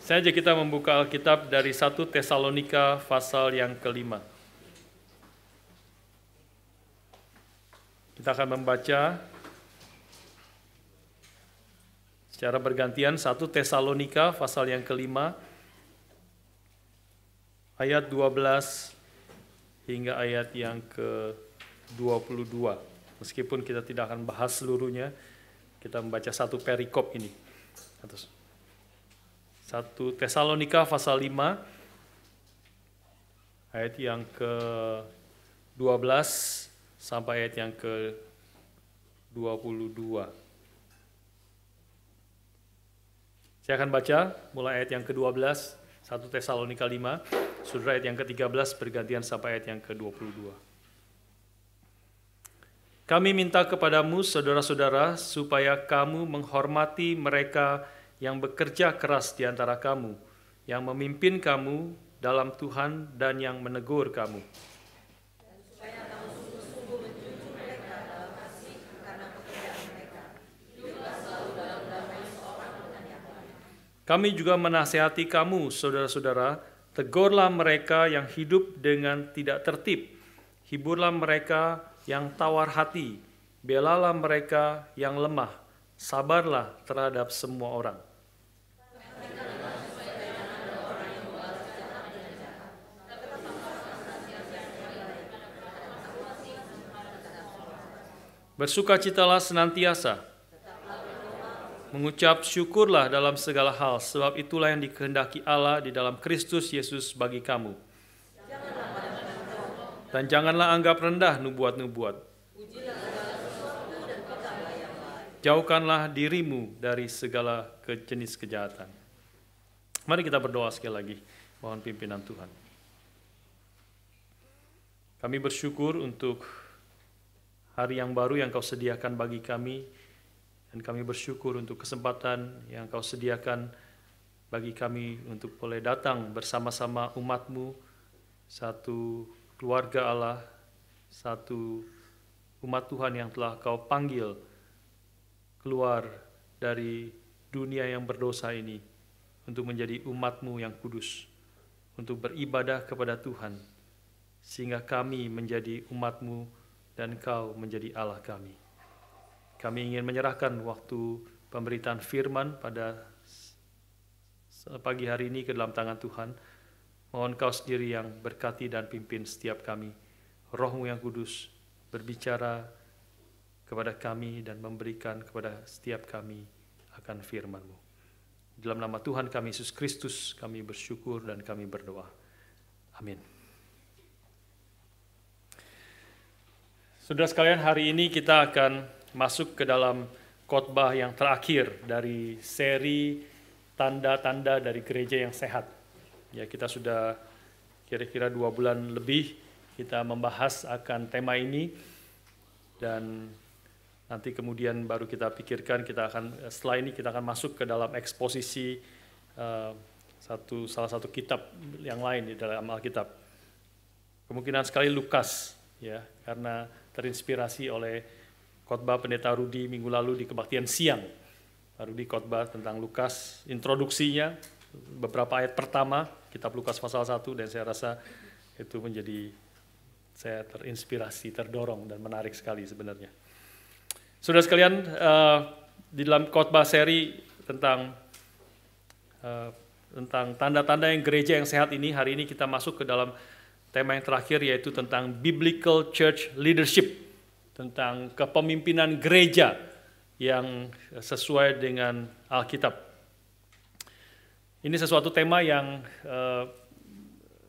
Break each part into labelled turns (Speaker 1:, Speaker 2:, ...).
Speaker 1: Saja kita membuka Alkitab dari 1 Tesalonika pasal yang kelima. Kita akan membaca secara bergantian 1 Tesalonika pasal yang kelima, ayat 12 hingga ayat yang ke-22. Meskipun kita tidak akan bahas seluruhnya, kita membaca satu perikop ini. 1 Tesalonika pasal 5 ayat yang ke-12 sampai ayat yang ke-22. Saya akan baca mulai ayat yang ke-12, 1 Tesalonika 5, saudara ayat yang ke-13 bergantian sampai ayat yang ke-22. Kami minta kepadamu saudara-saudara supaya kamu menghormati mereka yang bekerja keras di antara kamu, yang memimpin kamu dalam Tuhan dan yang menegur kamu.
Speaker 2: Dan supaya kamu sungguh-sungguh menjunjung mereka dalam kasih karena pekerjaan mereka. Hiduplah selalu dalam damai seorang dengan yang lain.
Speaker 1: Kami juga menasihati kamu, saudara-saudara, tegurlah mereka yang hidup dengan tidak tertib, hiburlah mereka yang tawar hati, belalah mereka yang lemah, sabarlah terhadap semua orang. Bersukacitalah senantiasa, mengucap syukurlah dalam segala hal, sebab itulah yang dikehendaki Allah di dalam Kristus Yesus bagi kamu. Dan janganlah anggap rendah nubuat-nubuat. Jauhkanlah dirimu dari segala jenis kejahatan. Mari kita berdoa sekali lagi, mohon pimpinan Tuhan. Kami bersyukur untuk hari yang baru yang Kau sediakan bagi kami, dan kami bersyukur untuk kesempatan yang Kau sediakan bagi kami untuk boleh datang bersama-sama umat-Mu, satu keluarga Allah, satu umat Tuhan yang telah Kau panggil keluar dari dunia yang berdosa ini untuk menjadi umat-Mu yang kudus, untuk beribadah kepada Tuhan, sehingga kami menjadi umat-Mu dan Kau menjadi Allah kami. Kami ingin menyerahkan waktu pemberitaan firman pada pagi hari ini ke dalam tangan Tuhan. Mohon Kau sendiri yang berkati dan pimpin setiap kami. Roh-Mu yang kudus berbicara kepada kami dan memberikan kepada setiap kami akan firman-Mu. Dalam nama Tuhan kami Yesus Kristus kami bersyukur dan kami berdoa. Amin. Saudara sekalian, hari ini kita akan masuk ke dalam khotbah yang terakhir dari seri tanda-tanda dari gereja yang sehat. Ya, kita sudah kira-kira 2 bulan lebih kita membahas akan tema ini, dan nanti kemudian baru kita pikirkan setelah ini kita akan masuk ke dalam eksposisi salah satu kitab yang lain di dalam Alkitab. Kemungkinan sekali Lukas, ya, karena terinspirasi oleh khotbah Pendeta Rudi minggu lalu di kebaktian siang. Pak Rudi khotbah tentang Lukas, introduksinya, beberapa ayat pertama, kitab Lukas pasal 1, dan saya rasa itu saya terinspirasi, terdorong, dan menarik sekali sebenarnya. Saudara sekalian, di dalam khotbah seri tentang tanda-tanda yang gereja yang sehat ini, hari ini kita masuk ke dalam tema yang terakhir, yaitu tentang Biblical Church Leadership, tentang kepemimpinan gereja yang sesuai dengan Alkitab. Ini sesuatu tema yang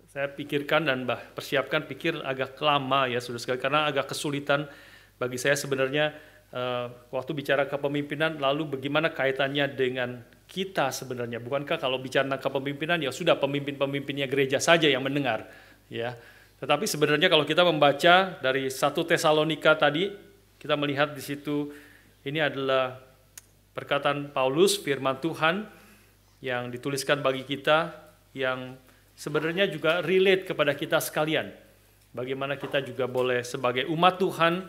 Speaker 1: saya pikirkan dan persiapkan agak lama ya saudara sekalian, karena agak kesulitan bagi saya sebenarnya waktu bicara kepemimpinan, lalu bagaimana kaitannya dengan kita sebenarnya. Bukankah kalau bicara tentang kepemimpinan ya sudah pemimpin-pemimpinnya gereja saja yang mendengar. Ya, tetapi sebenarnya kalau kita membaca dari 1 Tesalonika tadi, kita melihat di situ ini adalah perkataan Paulus, firman Tuhan yang dituliskan bagi kita, yang sebenarnya juga relate kepada kita sekalian. Bagaimana kita juga boleh sebagai umat Tuhan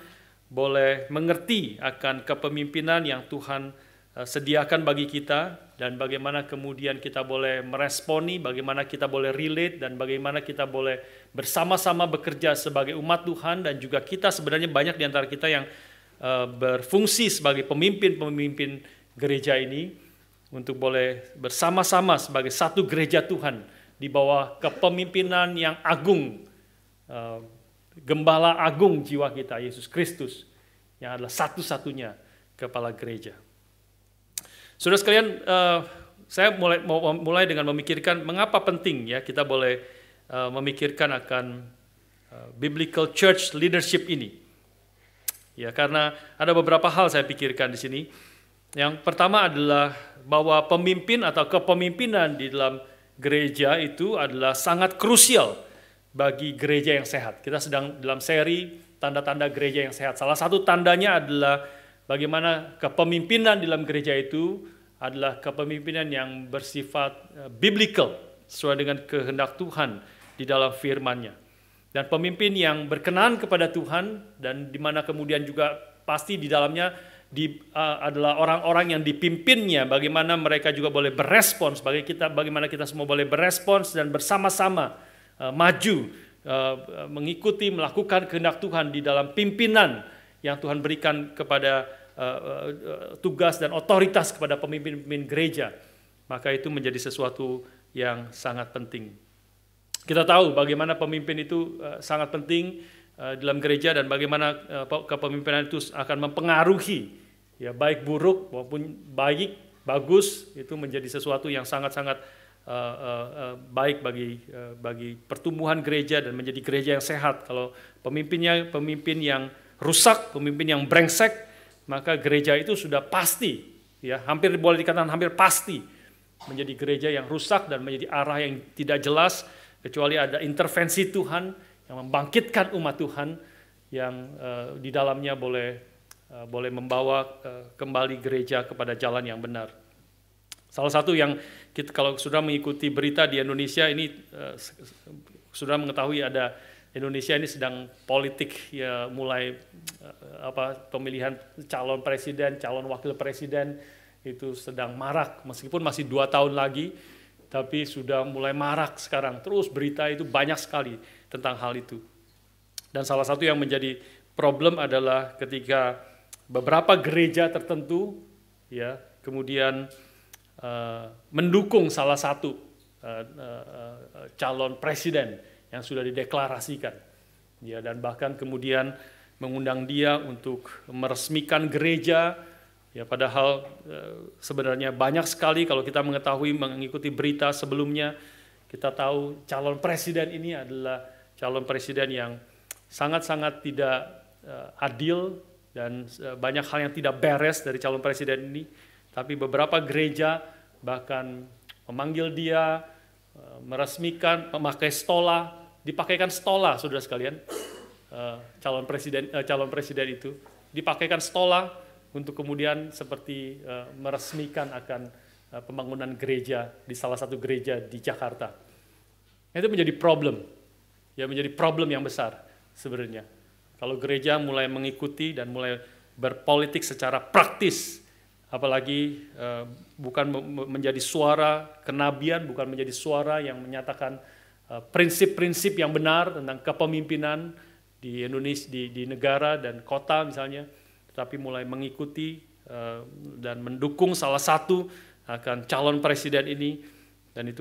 Speaker 1: boleh mengerti akan kepemimpinan yang Tuhan sediakan bagi kita, dan bagaimana kemudian kita boleh meresponi, bagaimana kita boleh relate, dan bagaimana kita boleh bersama-sama bekerja sebagai umat Tuhan, dan juga kita sebenarnya banyak di antara kita yang berfungsi sebagai pemimpin-pemimpin gereja ini untuk boleh bersama-sama sebagai satu gereja Tuhan di bawah kepemimpinan yang agung, Gembala agung jiwa kita, Yesus Kristus, yang adalah satu-satunya kepala gereja. Saudara sekalian, saya mulai dengan memikirkan mengapa penting ya kita boleh memikirkan akan biblical church leadership ini. Ya, karena ada beberapa hal saya pikirkan di sini. Yang pertama adalah bahwa pemimpin atau kepemimpinan di dalam gereja itu adalah sangat krusial bagi gereja yang sehat. Kita sedang dalam seri tanda-tanda gereja yang sehat. Salah satu tandanya adalah bagaimana kepemimpinan di dalam gereja itu adalah kepemimpinan yang bersifat biblical, sesuai dengan kehendak Tuhan di dalam firman-Nya. Dan pemimpin yang berkenan kepada Tuhan, dan di mana kemudian juga pasti di dalamnya adalah orang-orang yang dipimpinnya, bagaimana mereka juga boleh berespons, bagaimana kita semua boleh berespons dan bersama-sama maju, mengikuti, melakukan kehendak Tuhan di dalam pimpinan yang Tuhan berikan kepada tugas dan otoritas kepada pemimpin-pemimpin gereja. Maka itu menjadi sesuatu yang sangat penting. Kita tahu bagaimana pemimpin itu sangat penting dalam gereja, dan bagaimana kepemimpinan itu akan mempengaruhi ya baik buruk maupun baik bagus, itu menjadi sesuatu yang sangat-sangat baik bagi pertumbuhan gereja dan menjadi gereja yang sehat. Kalau pemimpinnya pemimpin yang rusak, pemimpin yang brengsek, maka gereja itu sudah pasti ya hampir boleh dikatakan hampir pasti menjadi gereja yang rusak dan menjadi arah yang tidak jelas, kecuali ada intervensi Tuhan yang membangkitkan umat Tuhan yang di dalamnya boleh membawa kembali gereja kepada jalan yang benar. Salah satu yang kita kalau sudah mengikuti berita di Indonesia ini sudah mengetahui ada Indonesia ini sedang politik ya, mulai pemilihan calon presiden, calon wakil presiden itu sedang marak, meskipun masih 2 tahun lagi. Tapi sudah mulai marak sekarang, terus berita itu banyak sekali tentang hal itu. Dan salah satu yang menjadi problem adalah ketika beberapa gereja tertentu ya kemudian mendukung salah satu calon presiden yang sudah dideklarasikan. Ya, dan bahkan kemudian mengundang dia untuk meresmikan gereja. Ya, padahal sebenarnya banyak sekali kalau kita mengikuti berita sebelumnya, kita tahu calon presiden ini adalah calon presiden yang sangat-sangat tidak adil, dan banyak hal yang tidak beres dari calon presiden ini. Tapi beberapa gereja bahkan memanggil dia, meresmikan, memakai stola, dipakaikan stola, saudara sekalian, calon presiden itu dipakaikan stola untuk kemudian seperti meresmikan akan pembangunan gereja di salah satu gereja di Jakarta. Itu menjadi problem, ya menjadi problem yang besar sebenarnya. Kalau gereja mulai mengikuti dan mulai berpolitik secara praktis, apalagi bukan menjadi suara kenabian, bukan menjadi suara yang menyatakan prinsip-prinsip yang benar tentang kepemimpinan di Indonesia, di negara dan kota misalnya, tapi mulai mengikuti dan mendukung salah satu akan calon presiden ini, dan itu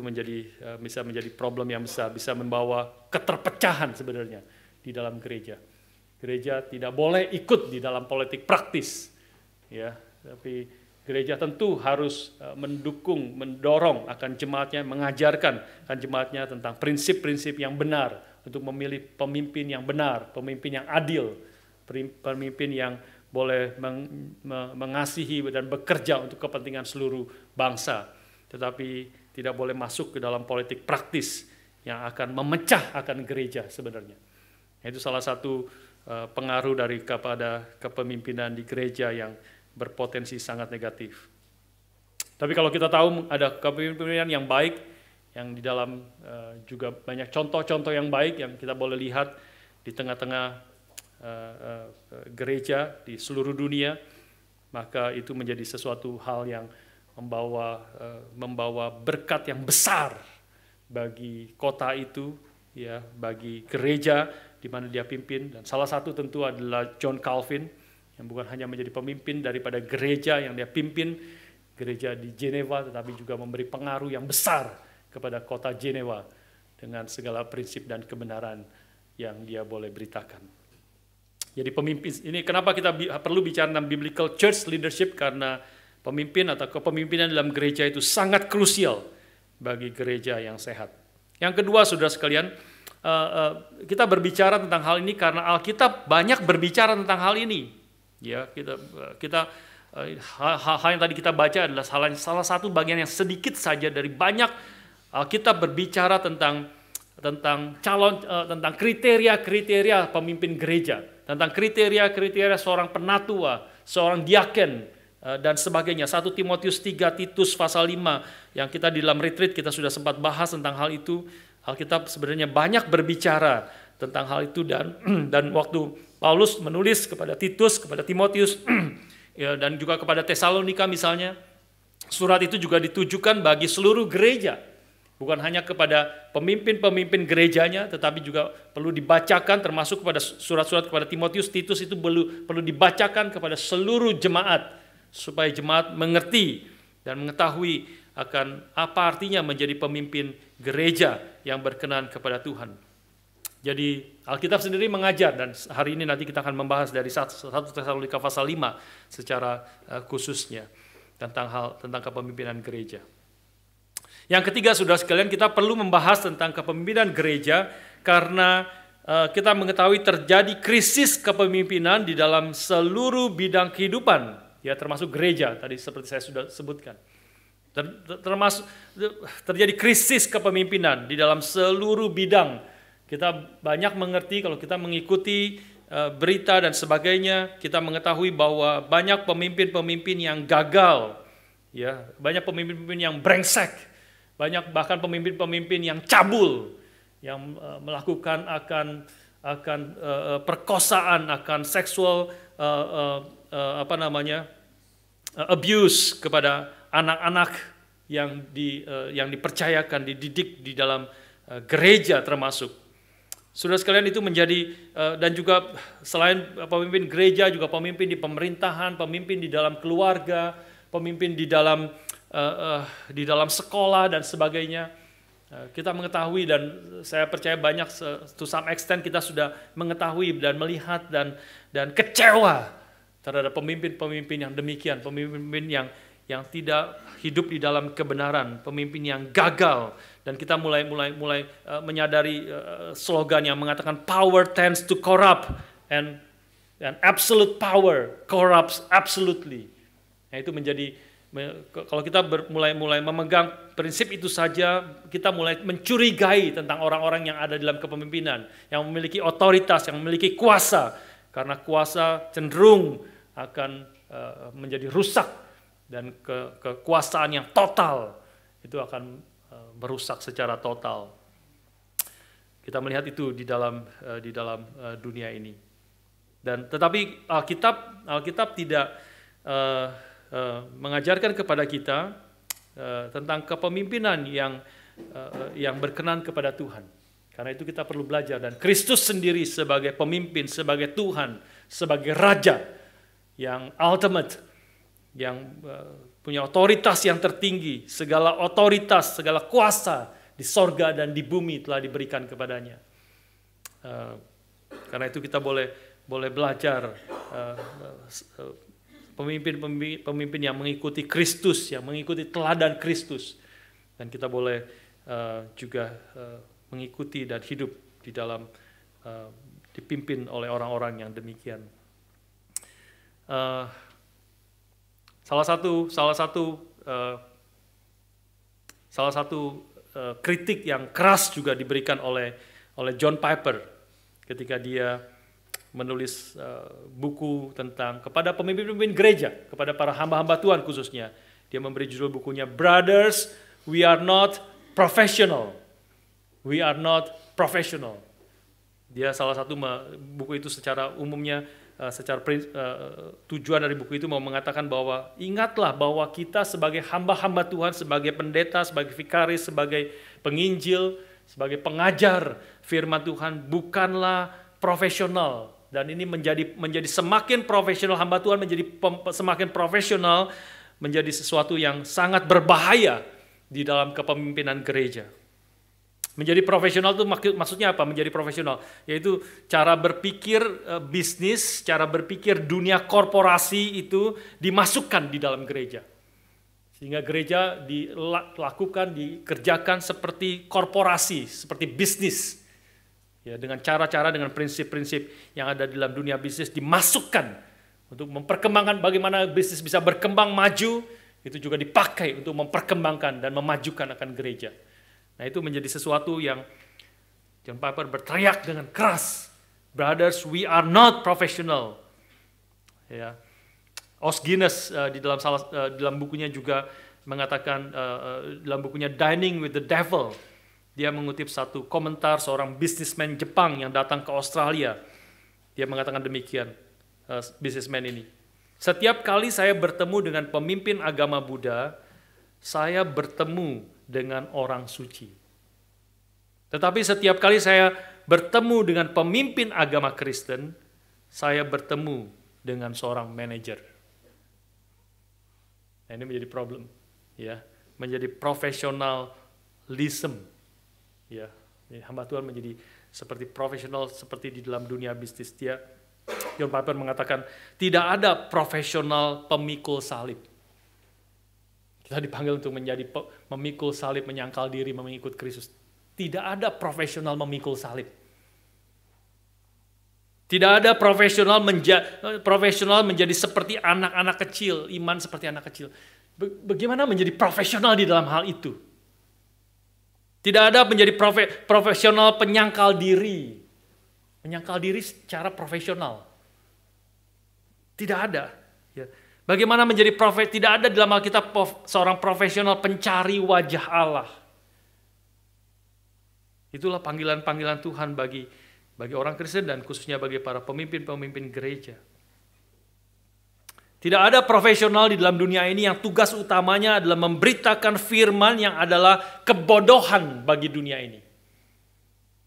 Speaker 1: bisa menjadi problem yang besar, bisa membawa keterpecahan sebenarnya di dalam gereja. Gereja tidak boleh ikut di dalam politik praktis, ya, tapi gereja tentu harus mendukung, mendorong akan jemaatnya, mengajarkan akan jemaatnya tentang prinsip-prinsip yang benar untuk memilih pemimpin yang benar, pemimpin yang adil, pemimpin yang boleh mengasihi dan bekerja untuk kepentingan seluruh bangsa, tetapi tidak boleh masuk ke dalam politik praktis yang akan memecah akan gereja sebenarnya. Itu salah satu pengaruh kepada kepemimpinan di gereja yang berpotensi sangat negatif. Tapi kalau kita tahu ada kepemimpinan yang baik, yang di dalam juga banyak contoh-contoh yang baik yang kita boleh lihat di tengah-tengah gereja di seluruh dunia, maka itu menjadi sesuatu hal yang membawa berkat yang besar bagi kota itu, ya, bagi gereja di mana dia pimpin. Dan salah satu tentu adalah John Calvin, yang bukan hanya menjadi pemimpin daripada gereja yang dia pimpin, gereja di Jenewa, tetapi juga memberi pengaruh yang besar kepada kota Jenewa dengan segala prinsip dan kebenaran yang dia boleh beritakan. Jadi pemimpin ini, kenapa kita perlu bicara tentang biblical church leadership, karena pemimpin atau kepemimpinan dalam gereja itu sangat krusial bagi gereja yang sehat. Yang kedua, saudara sekalian, kita berbicara tentang hal ini karena Alkitab banyak berbicara tentang hal ini. Ya, hal yang tadi kita baca adalah salah satu bagian yang sedikit saja dari banyak Alkitab berbicara tentang kriteria-kriteria pemimpin gereja, tentang kriteria-kriteria seorang penatua, seorang diaken, dan sebagainya. 1 Timotius 3, Titus pasal 5 yang kita di dalam retreat kita sudah sempat bahas tentang hal itu. Alkitab sebenarnya banyak berbicara tentang hal itu, dan waktu Paulus menulis kepada Titus, kepada Timotius, ya, dan juga kepada Tesalonika misalnya, surat itu juga ditujukan bagi seluruh gereja. Bukan hanya kepada pemimpin-pemimpin gerejanya, tetapi juga perlu dibacakan, termasuk kepada surat-surat kepada Timotius, Titus, itu perlu dibacakan kepada seluruh jemaat, supaya jemaat mengerti dan mengetahui akan apa artinya menjadi pemimpin gereja yang berkenan kepada Tuhan. Jadi Alkitab sendiri mengajar, dan hari ini nanti kita akan membahas dari 1 Tesalonika pasal 5 secara khususnya tentang kepemimpinan gereja. Yang ketiga, saudara sekalian, kita perlu membahas tentang kepemimpinan gereja karena kita mengetahui terjadi krisis kepemimpinan di dalam seluruh bidang kehidupan, ya, termasuk gereja tadi seperti saya sudah sebutkan. Termasuk terjadi krisis kepemimpinan di dalam seluruh bidang. Kita banyak mengerti kalau kita mengikuti berita dan sebagainya, kita mengetahui bahwa banyak pemimpin-pemimpin yang gagal, ya, banyak pemimpin-pemimpin yang brengsek, banyak bahkan pemimpin-pemimpin yang cabul, yang melakukan akan perkosaan, akan seksual abuse kepada anak-anak yang dipercayakan, dididik di dalam gereja termasuk. Saudara sekalian, itu menjadi dan juga selain pemimpin gereja, juga pemimpin di pemerintahan, pemimpin di dalam keluarga, pemimpin di dalam sekolah dan sebagainya. Kita mengetahui, dan saya percaya banyak to some extent kita sudah mengetahui dan melihat dan kecewa terhadap pemimpin-pemimpin yang demikian, pemimpin yang tidak hidup di dalam kebenaran, pemimpin yang gagal. Dan kita mulai menyadari slogan yang mengatakan power tends to corrupt and absolute power corrupts absolutely. Nah, itu menjadi, kalau kita mulai memegang prinsip itu saja, kita mulai mencurigai tentang orang-orang yang ada dalam kepemimpinan, yang memiliki otoritas, yang memiliki kuasa, karena kuasa cenderung akan menjadi rusak, dan kekuasaan yang total itu akan merusak secara total. Kita melihat itu di dalam dunia ini. Dan tetapi Alkitab tidak mengajarkan kepada kita tentang kepemimpinan yang berkenan kepada Tuhan. Karena itu kita perlu belajar, dan Kristus sendiri sebagai pemimpin, sebagai Tuhan, sebagai Raja yang ultimate, yang punya otoritas yang tertinggi, segala otoritas, segala kuasa di sorga dan di bumi telah diberikan kepadanya. Karena itu kita boleh belajar pemimpin yang mengikuti Kristus, yang mengikuti teladan Kristus, dan kita boleh juga mengikuti dan hidup di dalam dipimpin oleh orang-orang yang demikian. Salah satu kritik yang keras juga diberikan oleh John Piper ketika dia menulis buku tentang kepada pemimpin-pemimpin gereja, kepada para hamba-hamba Tuhan khususnya. Dia memberi judul bukunya Brothers, We Are Not Professional. We Are Not Professional. Dia salah satu buku itu secara umumnya tujuan dari buku itu mau mengatakan bahwa ingatlah bahwa kita sebagai hamba-hamba Tuhan, sebagai pendeta, sebagai vikaris, sebagai penginjil, sebagai pengajar firman Tuhan bukanlah profesional. Dan ini menjadi semakin profesional, hamba Tuhan menjadi semakin profesional, menjadi sesuatu yang sangat berbahaya di dalam kepemimpinan gereja. Menjadi profesional itu maksudnya apa? Menjadi profesional yaitu cara berpikir bisnis, cara berpikir dunia korporasi itu dimasukkan di dalam gereja. Sehingga gereja dikerjakan seperti korporasi, seperti bisnis. Ya, dengan cara-cara, dengan prinsip-prinsip yang ada di dalam dunia bisnis dimasukkan untuk memperkembangkan bagaimana bisnis bisa berkembang maju, itu juga dipakai untuk memperkembangkan dan memajukan akan gereja. Nah, itu menjadi sesuatu yang John Piper berteriak dengan keras, "Brothers, we are not professional." Ya. Os Guinness di dalam bukunya juga mengatakan, dalam bukunya Dining with the Devil, dia mengutip satu komentar seorang bisnismen Jepang yang datang ke Australia. Dia mengatakan demikian, bisnismen ini. "Setiap kali saya bertemu dengan pemimpin agama Buddha, saya bertemu dengan orang suci. Tetapi setiap kali saya bertemu dengan pemimpin agama Kristen, saya bertemu dengan seorang manajer." Nah, ini menjadi problem, ya, menjadi profesionalism, ya. Hamba Tuhan menjadi seperti profesional seperti di dalam dunia bisnis. John Piper mengatakan tidak ada profesional pemikul salib. Kita dipanggil untuk menjadi memikul salib, menyangkal diri, mengikut Kristus. Tidak ada profesional memikul salib. Tidak ada profesional menjadi seperti anak-anak kecil, iman seperti anak kecil. Bagaimana menjadi profesional di dalam hal itu? Tidak ada menjadi profesional penyangkal diri. Menyangkal diri secara profesional. Tidak ada. Ya. Bagaimana menjadi tidak ada dalam Alkitab seorang profesional pencari wajah Allah. Itulah panggilan-panggilan Tuhan bagi orang Kristen dan khususnya bagi para pemimpin-pemimpin gereja. Tidak ada profesional di dalam dunia ini yang tugas utamanya adalah memberitakan firman yang adalah kebodohan bagi dunia ini.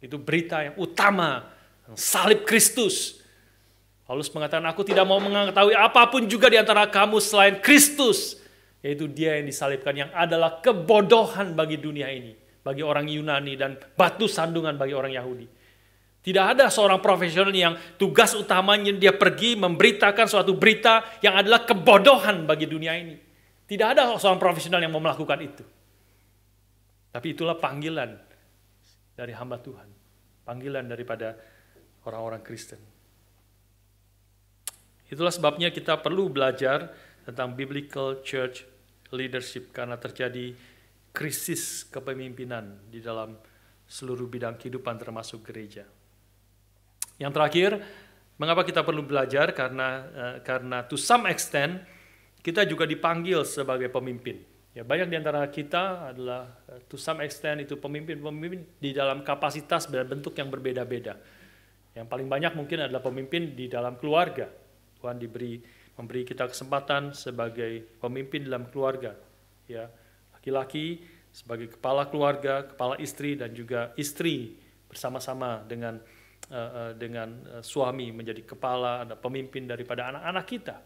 Speaker 1: Itu berita yang utama, salib Kristus. Paulus mengatakan, "Aku tidak mau mengetahui apapun juga di antara kamu selain Kristus." Yaitu dia yang disalibkan, yang adalah kebodohan bagi dunia ini. Bagi orang Yunani dan batu sandungan bagi orang Yahudi. Tidak ada seorang profesional yang tugas utamanya dia pergi memberitakan suatu berita yang adalah kebodohan bagi dunia ini. Tidak ada seorang profesional yang mau melakukan itu. Tapi itulah panggilan dari hamba Tuhan. Panggilan daripada orang-orang Kristen. Itulah sebabnya kita perlu belajar tentang biblical church leadership karena terjadi krisis kepemimpinan di dalam seluruh bidang kehidupan termasuk gereja. Yang terakhir, mengapa kita perlu belajar? Karena to some extent kita juga dipanggil sebagai pemimpin. Ya, banyak di antara kita adalah to some extent itu pemimpin-pemimpin di dalam kapasitas dan bentuk yang berbeda-beda. Yang paling banyak mungkin adalah pemimpin di dalam keluarga. Tuhan memberi kita kesempatan sebagai pemimpin dalam keluarga. Ya, laki-laki sebagai kepala keluarga, kepala istri, dan juga istri bersama-sama dengan suami menjadi kepala, ada pemimpin daripada anak-anak kita.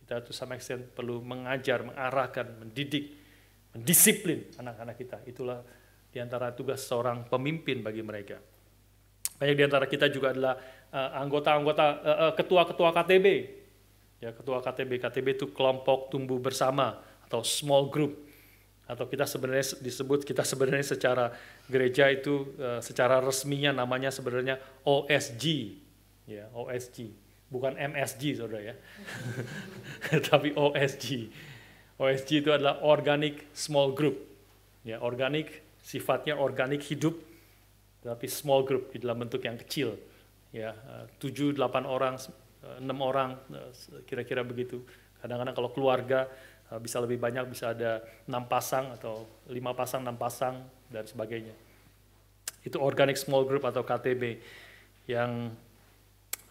Speaker 1: Kita to some extent perlu mengajar, mengarahkan, mendidik, mendisiplin anak-anak kita. Itulah di antara tugas seorang pemimpin bagi mereka. Banyak di antara kita juga adalah ketua-ketua KTB. Ya, ketua KTB. KTB itu kelompok tumbuh bersama atau small group. Atau kita sebenarnya secara gereja itu secara resminya namanya sebenarnya OSG. Ya, OSG. Bukan MSG, Saudara ya. Tapi OSG. OSG itu adalah organic small group. Ya, organik sifatnya organik hidup tapi small group di dalam bentuk yang kecil. Ya, 7, 8 orang, 6 orang kira-kira begitu. Kadang-kadang kalau keluarga bisa lebih banyak, bisa ada 6 pasang atau 5 pasang, 6 pasang dan sebagainya. Itu organic small group atau KTB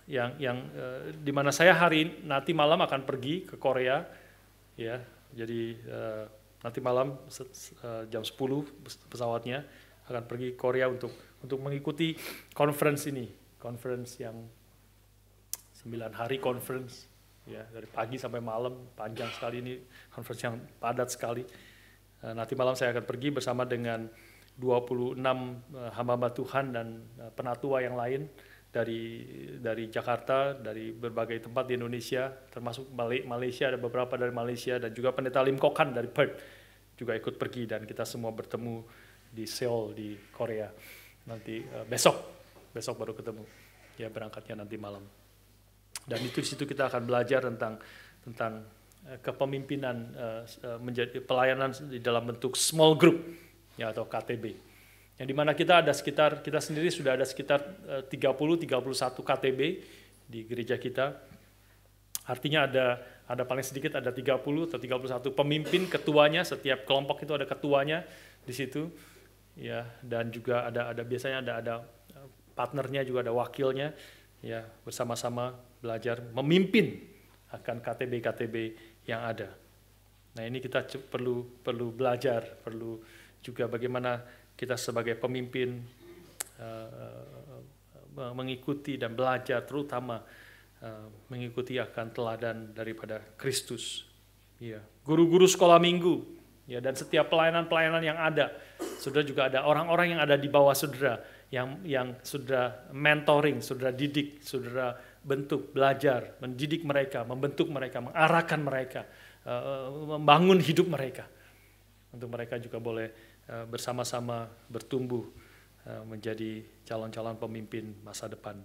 Speaker 1: di mana saya nanti malam akan pergi ke Korea, ya. Jadi nanti malam jam 10 pesawatnya akan pergi ke Korea untuk mengikuti conference ini, conference yang 9 hari conference, ya, dari pagi sampai malam, panjang sekali ini, conference yang padat sekali. Nanti malam saya akan pergi bersama dengan 26 hamba-hamba Tuhan dan penatua yang lain dari Jakarta, dari berbagai tempat di Indonesia, termasuk Malaysia, ada beberapa dari Malaysia, dan juga pendeta Lim Kok Han dari Perth juga ikut pergi, dan kita semua bertemu di Seoul di Korea nanti besok baru ketemu, ya, berangkatnya nanti malam. Dan di situ kita akan belajar tentang kepemimpinan, menjadi pelayanan di dalam bentuk small group, ya, atau KTB. Yang dimana kita sendiri sudah ada sekitar 30-31 KTB di gereja kita. Artinya ada paling sedikit ada 30 atau 31 pemimpin, ketuanya, setiap kelompok itu ada ketuanya di situ, ya, dan juga biasanya ada partnernya, juga ada wakilnya, ya, bersama-sama belajar memimpin akan KTB yang ada. Nah, ini kita perlu belajar, perlu juga bagaimana kita sebagai pemimpin mengikuti dan belajar, terutama mengikuti akan teladan daripada Kristus. Ya, guru-guru sekolah minggu, ya, dan setiap pelayanan yang ada, saudara juga ada orang-orang yang ada di bawah saudara yang sudah mentoring, saudara didik, saudara bentuk, belajar, mendidik mereka, membentuk mereka, mengarahkan mereka, membangun hidup mereka, untuk mereka juga boleh bersama-sama bertumbuh menjadi calon-calon pemimpin masa depan.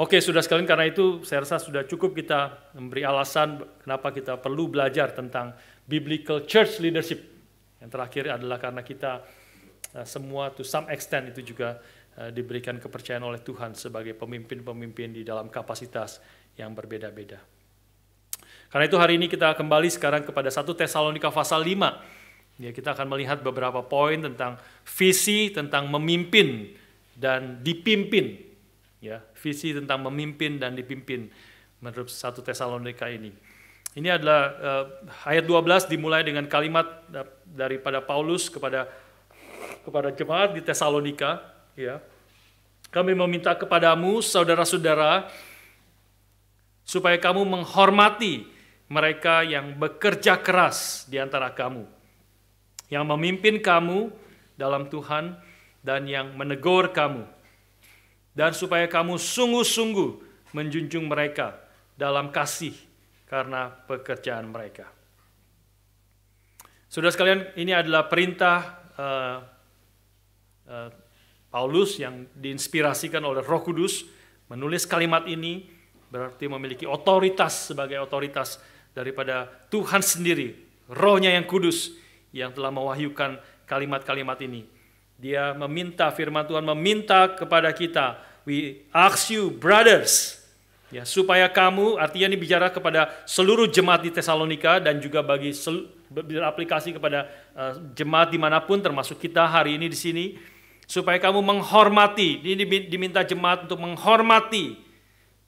Speaker 1: Oke, sudah sekalian, karena itu saya rasa sudah cukup kita memberi alasan kenapa kita perlu belajar tentang biblical church leadership. Yang terakhir adalah karena kita semua to some extent itu juga diberikan kepercayaan oleh Tuhan sebagai pemimpin-pemimpin di dalam kapasitas yang berbeda-beda. Karena itu hari ini kita kembali sekarang kepada 1 Tesalonika pasal 5. Ya, kita akan melihat beberapa poin tentang visi, tentang memimpin dan dipimpin. Ya, visi tentang memimpin dan dipimpin menurut 1 Tesalonika ini. Ini adalah ayat 12 dimulai dengan kalimat daripada Paulus kepada jemaat di Tesalonika. Ya, kami meminta kepadamu, saudara-saudara, supaya kamu menghormati mereka yang bekerja keras di antara kamu, yang memimpin kamu dalam Tuhan dan yang menegur kamu, dan supaya kamu sungguh-sungguh menjunjung mereka dalam kasih karena pekerjaan mereka. Saudara sekalian, ini adalah perintah Paulus yang diinspirasikan oleh Roh Kudus menulis kalimat ini, berarti memiliki otoritas sebagai otoritas daripada Tuhan sendiri, Roh-Nya yang kudus yang telah mewahyukan kalimat-kalimat ini. Dia meminta, firman Tuhan meminta kepada kita, we ask you brothers, ya, supaya kamu, artinya ini bicara kepada seluruh jemaat di Tesalonika dan juga beraplikasi kepada jemaat dimanapun, termasuk kita hari ini di sini, supaya kamu menghormati, ini diminta jemaat untuk menghormati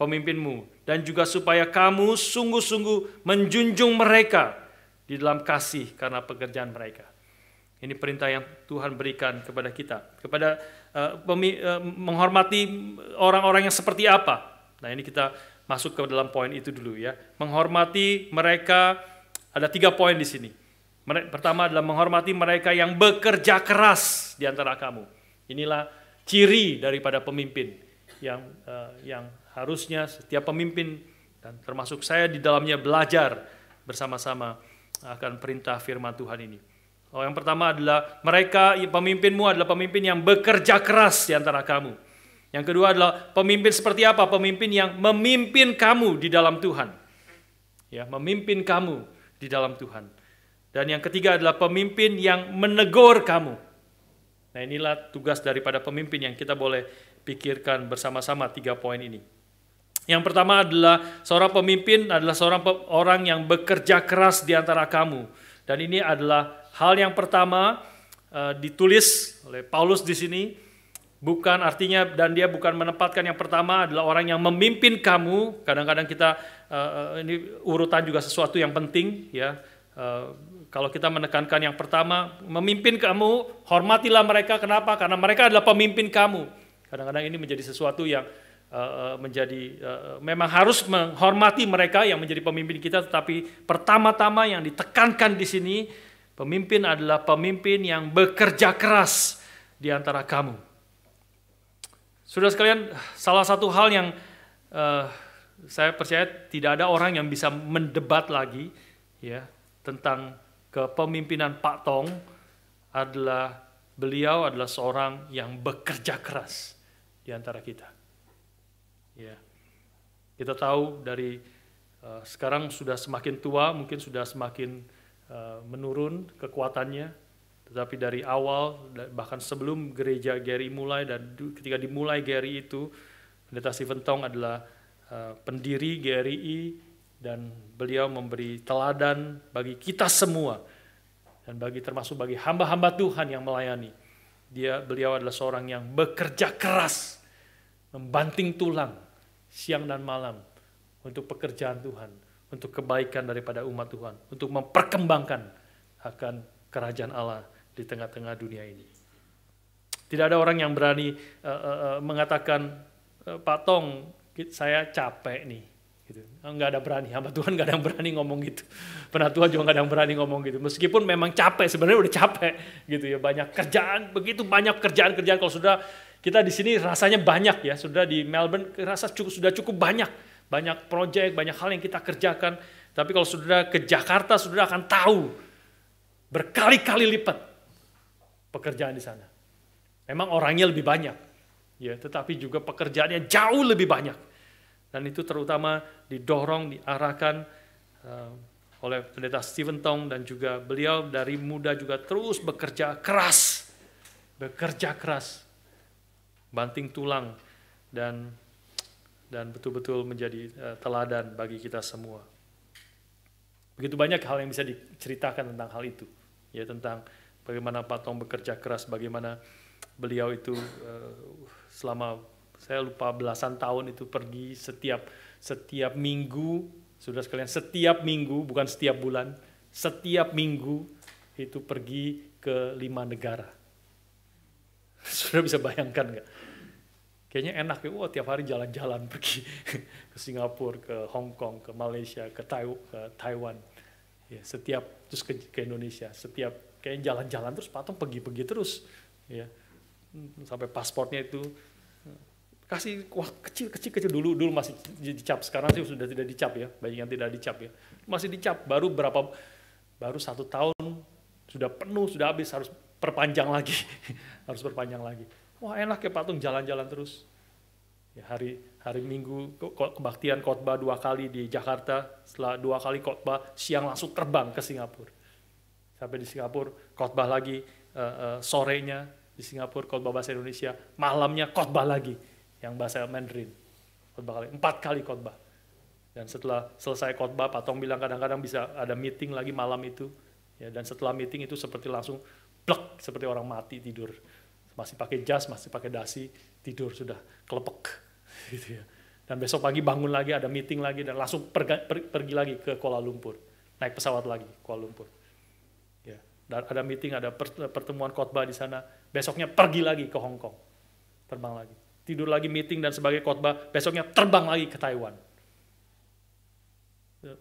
Speaker 1: pemimpinmu, dan juga supaya kamu sungguh-sungguh menjunjung mereka di dalam kasih karena pekerjaan mereka. Ini perintah yang Tuhan berikan kepada kita, kepada menghormati orang-orang yang seperti apa. Nah, ini kita masuk ke dalam poin itu dulu, ya. Menghormati mereka, ada 3 poin di sini. Pertama adalah menghormati mereka yang bekerja keras di antara kamu. Inilah ciri daripada pemimpin yang harusnya setiap pemimpin, dan termasuk saya di dalamnya, belajar bersama-sama akan perintah firman Tuhan ini. Yang pertama adalah pemimpinmu adalah pemimpin yang bekerja keras di antara kamu. Yang kedua adalah pemimpin seperti apa? Pemimpin yang memimpin kamu di dalam Tuhan. Ya, memimpin kamu di dalam Tuhan. Dan yang ketiga adalah pemimpin yang menegur kamu. Nah, inilah tugas daripada pemimpin yang kita boleh pikirkan bersama-sama 3 poin ini. Yang pertama adalah seorang pemimpin adalah seorang orang yang bekerja keras di antara kamu. Dan ini adalah hal yang pertama ditulis oleh Paulus di sini. Bukan artinya, dan dia bukan menempatkan yang pertama adalah orang yang memimpin kamu. Kadang-kadang kita, ini urutan juga sesuatu yang penting ya. Kalau kita menekankan yang pertama, memimpin kamu, hormatilah mereka. Kenapa? Karena mereka adalah pemimpin kamu. Kadang-kadang ini menjadi sesuatu yang memang harus menghormati mereka yang menjadi pemimpin kita. Tetapi pertama-tama yang ditekankan di sini, pemimpin adalah pemimpin yang bekerja keras di antara kamu. Saudara sekalian, salah satu hal yang saya percaya tidak ada orang yang bisa mendebat lagi ya tentang kepemimpinan Pak Tong adalah beliau adalah seorang yang bekerja keras di antara kita. Ya. Kita tahu dari sekarang sudah semakin tua, mungkin sudah semakin menurun kekuatannya. Tetapi dari awal, bahkan sebelum gereja Gary mulai, dan ketika dimulai Gary itu, Pendeta Stephen Tong adalah pendiri GRI, dan beliau memberi teladan bagi kita semua, dan termasuk bagi hamba-hamba Tuhan yang melayani. Beliau adalah seorang yang bekerja keras, membanting tulang, siang dan malam, untuk pekerjaan Tuhan, untuk kebaikan daripada umat Tuhan, untuk memperkembangkan akan kerajaan Allah di tengah-tengah dunia ini. Tidak ada orang yang berani mengatakan, Pak Tong, saya capek nih. Gitu. Nggak ada berani, hamba Tuhan nggak ada yang berani ngomong gitu. Penatua juga nggak ada yang berani ngomong gitu. Meskipun memang capek, sebenarnya udah capek gitu ya. Banyak kerjaan, begitu banyak kerjaan-kerjaan. Kalau sudah kita di sini rasanya banyak ya. Sudah di Melbourne sudah cukup banyak. Banyak proyek, banyak hal yang kita kerjakan. Tapi kalau sudah ke Jakarta, sudah akan tahu berkali-kali lipat pekerjaan di sana. Memang orangnya lebih banyak, ya, tetapi juga pekerjaannya jauh lebih banyak. Dan itu terutama didorong, diarahkan oleh Pendeta Stephen Tong, dan juga beliau dari muda juga terus bekerja keras, banting tulang, dan betul-betul menjadi teladan bagi kita semua. Begitu banyak hal yang bisa diceritakan tentang hal itu, ya, tentang bagaimana Pak Tong bekerja keras, bagaimana beliau itu selama saya lupa belasan tahun itu pergi setiap minggu, saudara sekalian, setiap minggu, bukan setiap bulan, setiap minggu itu pergi ke 5 negara. Sudah bisa bayangkan nggak? Kayaknya enak ya, wah tiap hari jalan-jalan pergi ke Singapura, ke Hong Kong, ke Malaysia, ke Taiwan, ya, terus ke Indonesia, setiap kayak jalan-jalan terus, Pak Tong pergi-pergi terus, ya, sampai pasportnya itu kasih kecil dulu masih dicap, sekarang sih sudah tidak dicap ya, banyak yang tidak dicap ya, masih dicap, baru 1 tahun sudah penuh, sudah habis, harus perpanjang lagi, harus perpanjang lagi. Wah enak ya Pak Tong jalan-jalan terus. Ya, hari Minggu kebaktian khotbah 2 kali di Jakarta, setelah 2 kali khotbah siang langsung terbang ke Singapura. Sampai di Singapura khotbah lagi, sorenya di Singapura khotbah bahasa Indonesia, malamnya khotbah lagi yang bahasa Mandarin. Khotbah 4 kali khotbah. Dan setelah selesai khotbah, Pak Tong bilang kadang-kadang bisa ada meeting lagi malam itu. Ya, dan setelah meeting itu seperti langsung plek, seperti orang mati tidur. Masih pakai jas, masih pakai dasi, tidur sudah kelepek gitu ya. Dan besok pagi bangun lagi, ada meeting lagi, dan langsung pergi lagi ke Kuala Lumpur, naik pesawat lagi Kuala Lumpur. Ya, dan ada meeting, ada pertemuan khotbah di sana, besoknya pergi lagi ke Hong Kong, terbang lagi, tidur lagi, meeting dan sebagai khotbah, besoknya terbang lagi ke Taiwan.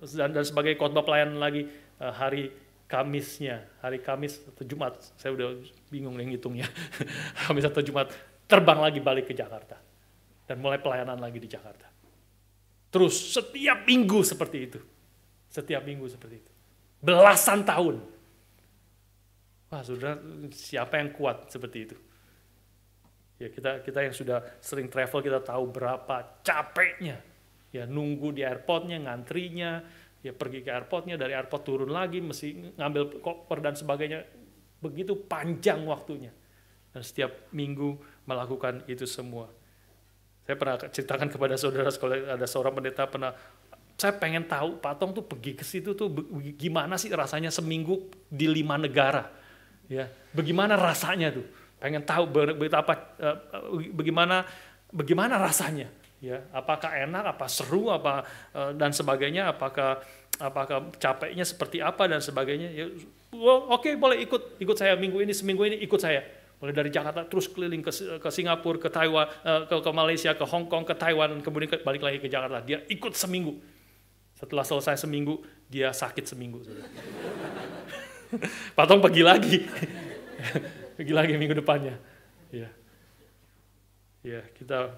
Speaker 1: Dan sebagai khotbah pelayanan lagi hari Kamis atau Jumat, saya udah bingung nih ngitungnya, Kamis atau Jumat, terbang lagi balik ke Jakarta, dan mulai pelayanan lagi di Jakarta. Terus setiap minggu seperti itu, belasan tahun. Wah saudara, siapa yang kuat seperti itu? Ya kita yang sudah sering travel, kita tahu berapa capeknya, ya nunggu di airportnya, ngantrinya, ya pergi ke airportnya, dari airport turun lagi, mesti ngambil koper dan sebagainya, begitu panjang waktunya. Dan setiap minggu melakukan itu semua. Saya pernah ceritakan kepada saudara, ada seorang pendeta saya pengen tahu Pak Tong tuh pergi ke situ tuh gimana sih rasanya seminggu di 5 negara. Ya, bagaimana rasanya tuh? pengen tahu bagaimana rasanya, ya, apakah enak, apa seru, dan sebagainya, apakah capeknya seperti apa dan sebagainya. Ya, oke, boleh ikut saya seminggu ini ikut saya. Mulai dari Jakarta terus keliling ke Singapura, ke Taiwan, ke Malaysia, ke Hong Kong, ke Taiwan, kemudian balik lagi ke Jakarta. Dia ikut seminggu. Setelah selesai seminggu, dia sakit seminggu. Patong pergi lagi. Pergi lagi minggu depannya. Ya, kita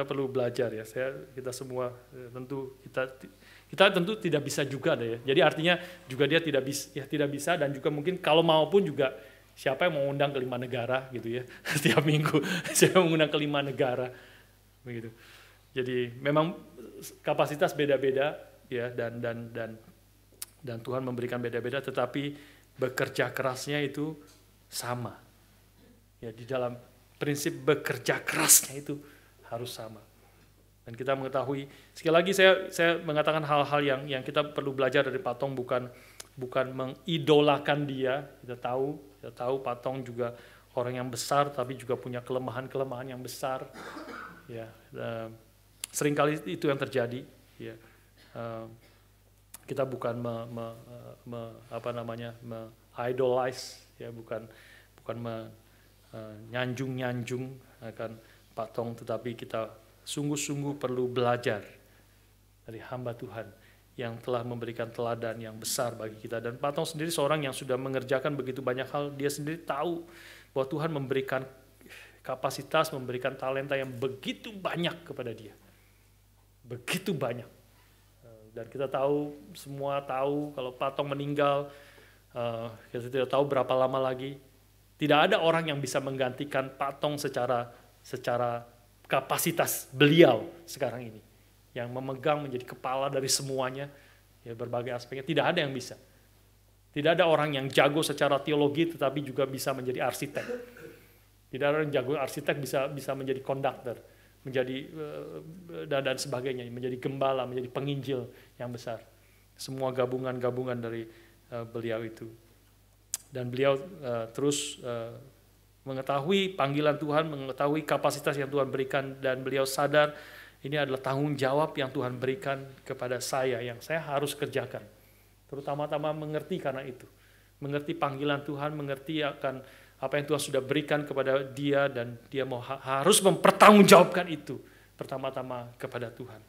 Speaker 1: perlu belajar ya. Kita semua tentu kita tentu tidak bisa juga deh ya. Jadi artinya juga dia tidak bisa dan juga mungkin kalau mau pun juga siapa yang mau undang ke 5 negara gitu ya. Setiap minggu siapa yang mengundang ke 5 negara begitu. Jadi memang kapasitas beda-beda ya, dan Tuhan memberikan beda-beda, tetapi bekerja kerasnya itu sama. Ya, di dalam prinsip bekerja kerasnya itu harus sama. Dan kita mengetahui, sekali lagi saya mengatakan hal-hal yang kita perlu belajar dari Patong, bukan mengidolakan dia. Kita tahu Patong juga orang yang besar, tapi juga punya kelemahan-kelemahan yang besar. Ya, seringkali itu yang terjadi. Ya, kita bukan idolize, ya, bukan nyanjung akan Patong, tetapi kita sungguh-sungguh perlu belajar dari hamba Tuhan yang telah memberikan teladan yang besar bagi kita. Dan Patong sendiri seorang yang sudah mengerjakan begitu banyak hal. Dia sendiri tahu bahwa Tuhan memberikan kapasitas, memberikan talenta yang begitu banyak kepada dia. Begitu banyak. Dan kita semua tahu kalau Patong meninggal, kita tidak tahu berapa lama lagi. Tidak ada orang yang bisa menggantikan Patong secara kapasitas beliau sekarang ini, yang memegang menjadi kepala dari semuanya, ya, berbagai aspeknya. Tidak ada yang bisa. Tidak ada orang yang jago secara teologi tetapi juga bisa menjadi arsitek. Tidak ada orang yang jago arsitek bisa menjadi konduktor, menjadi dan sebagainya, menjadi gembala, menjadi penginjil yang besar. Semua gabungan dari beliau itu. Dan beliau terus mengetahui panggilan Tuhan, mengetahui kapasitas yang Tuhan berikan, dan beliau sadar ini adalah tanggung jawab yang Tuhan berikan kepada saya, yang saya harus kerjakan. Terutama-tama mengerti karena itu. Mengerti panggilan Tuhan, mengerti akan apa yang Tuhan sudah berikan kepada dia, dan dia harus mempertanggungjawabkan itu pertama-tama kepada Tuhan.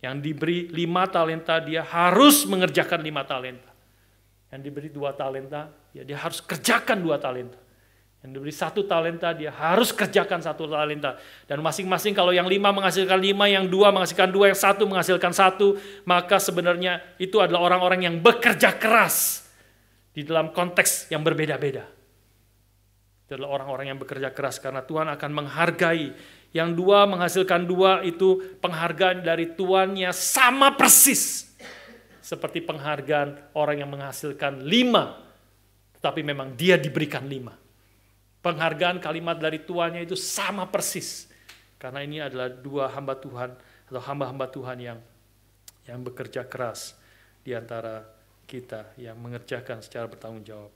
Speaker 1: Yang diberi 5 talenta, dia harus mengerjakan 5 talenta. Yang diberi 2 talenta, ya dia harus kerjakan 2 talenta. Yang diberi 1 talenta, dia harus kerjakan 1 talenta. Dan masing-masing kalau yang 5 menghasilkan 5, yang 2 menghasilkan 2, yang 1 menghasilkan 1, maka sebenarnya itu adalah orang-orang yang bekerja keras di dalam konteks yang berbeda-beda. Itu adalah orang-orang yang bekerja keras karena Tuhan akan menghargai. Yang 2 menghasilkan 2 itu penghargaan dari tuannya sama persis seperti penghargaan orang yang menghasilkan 5, tetapi memang dia diberikan 5. Penghargaan kalimat dari tuannya itu sama persis. Karena ini adalah 2 hamba Tuhan atau hamba-hamba Tuhan yang bekerja keras di antara kita, yang mengerjakan secara bertanggung jawab.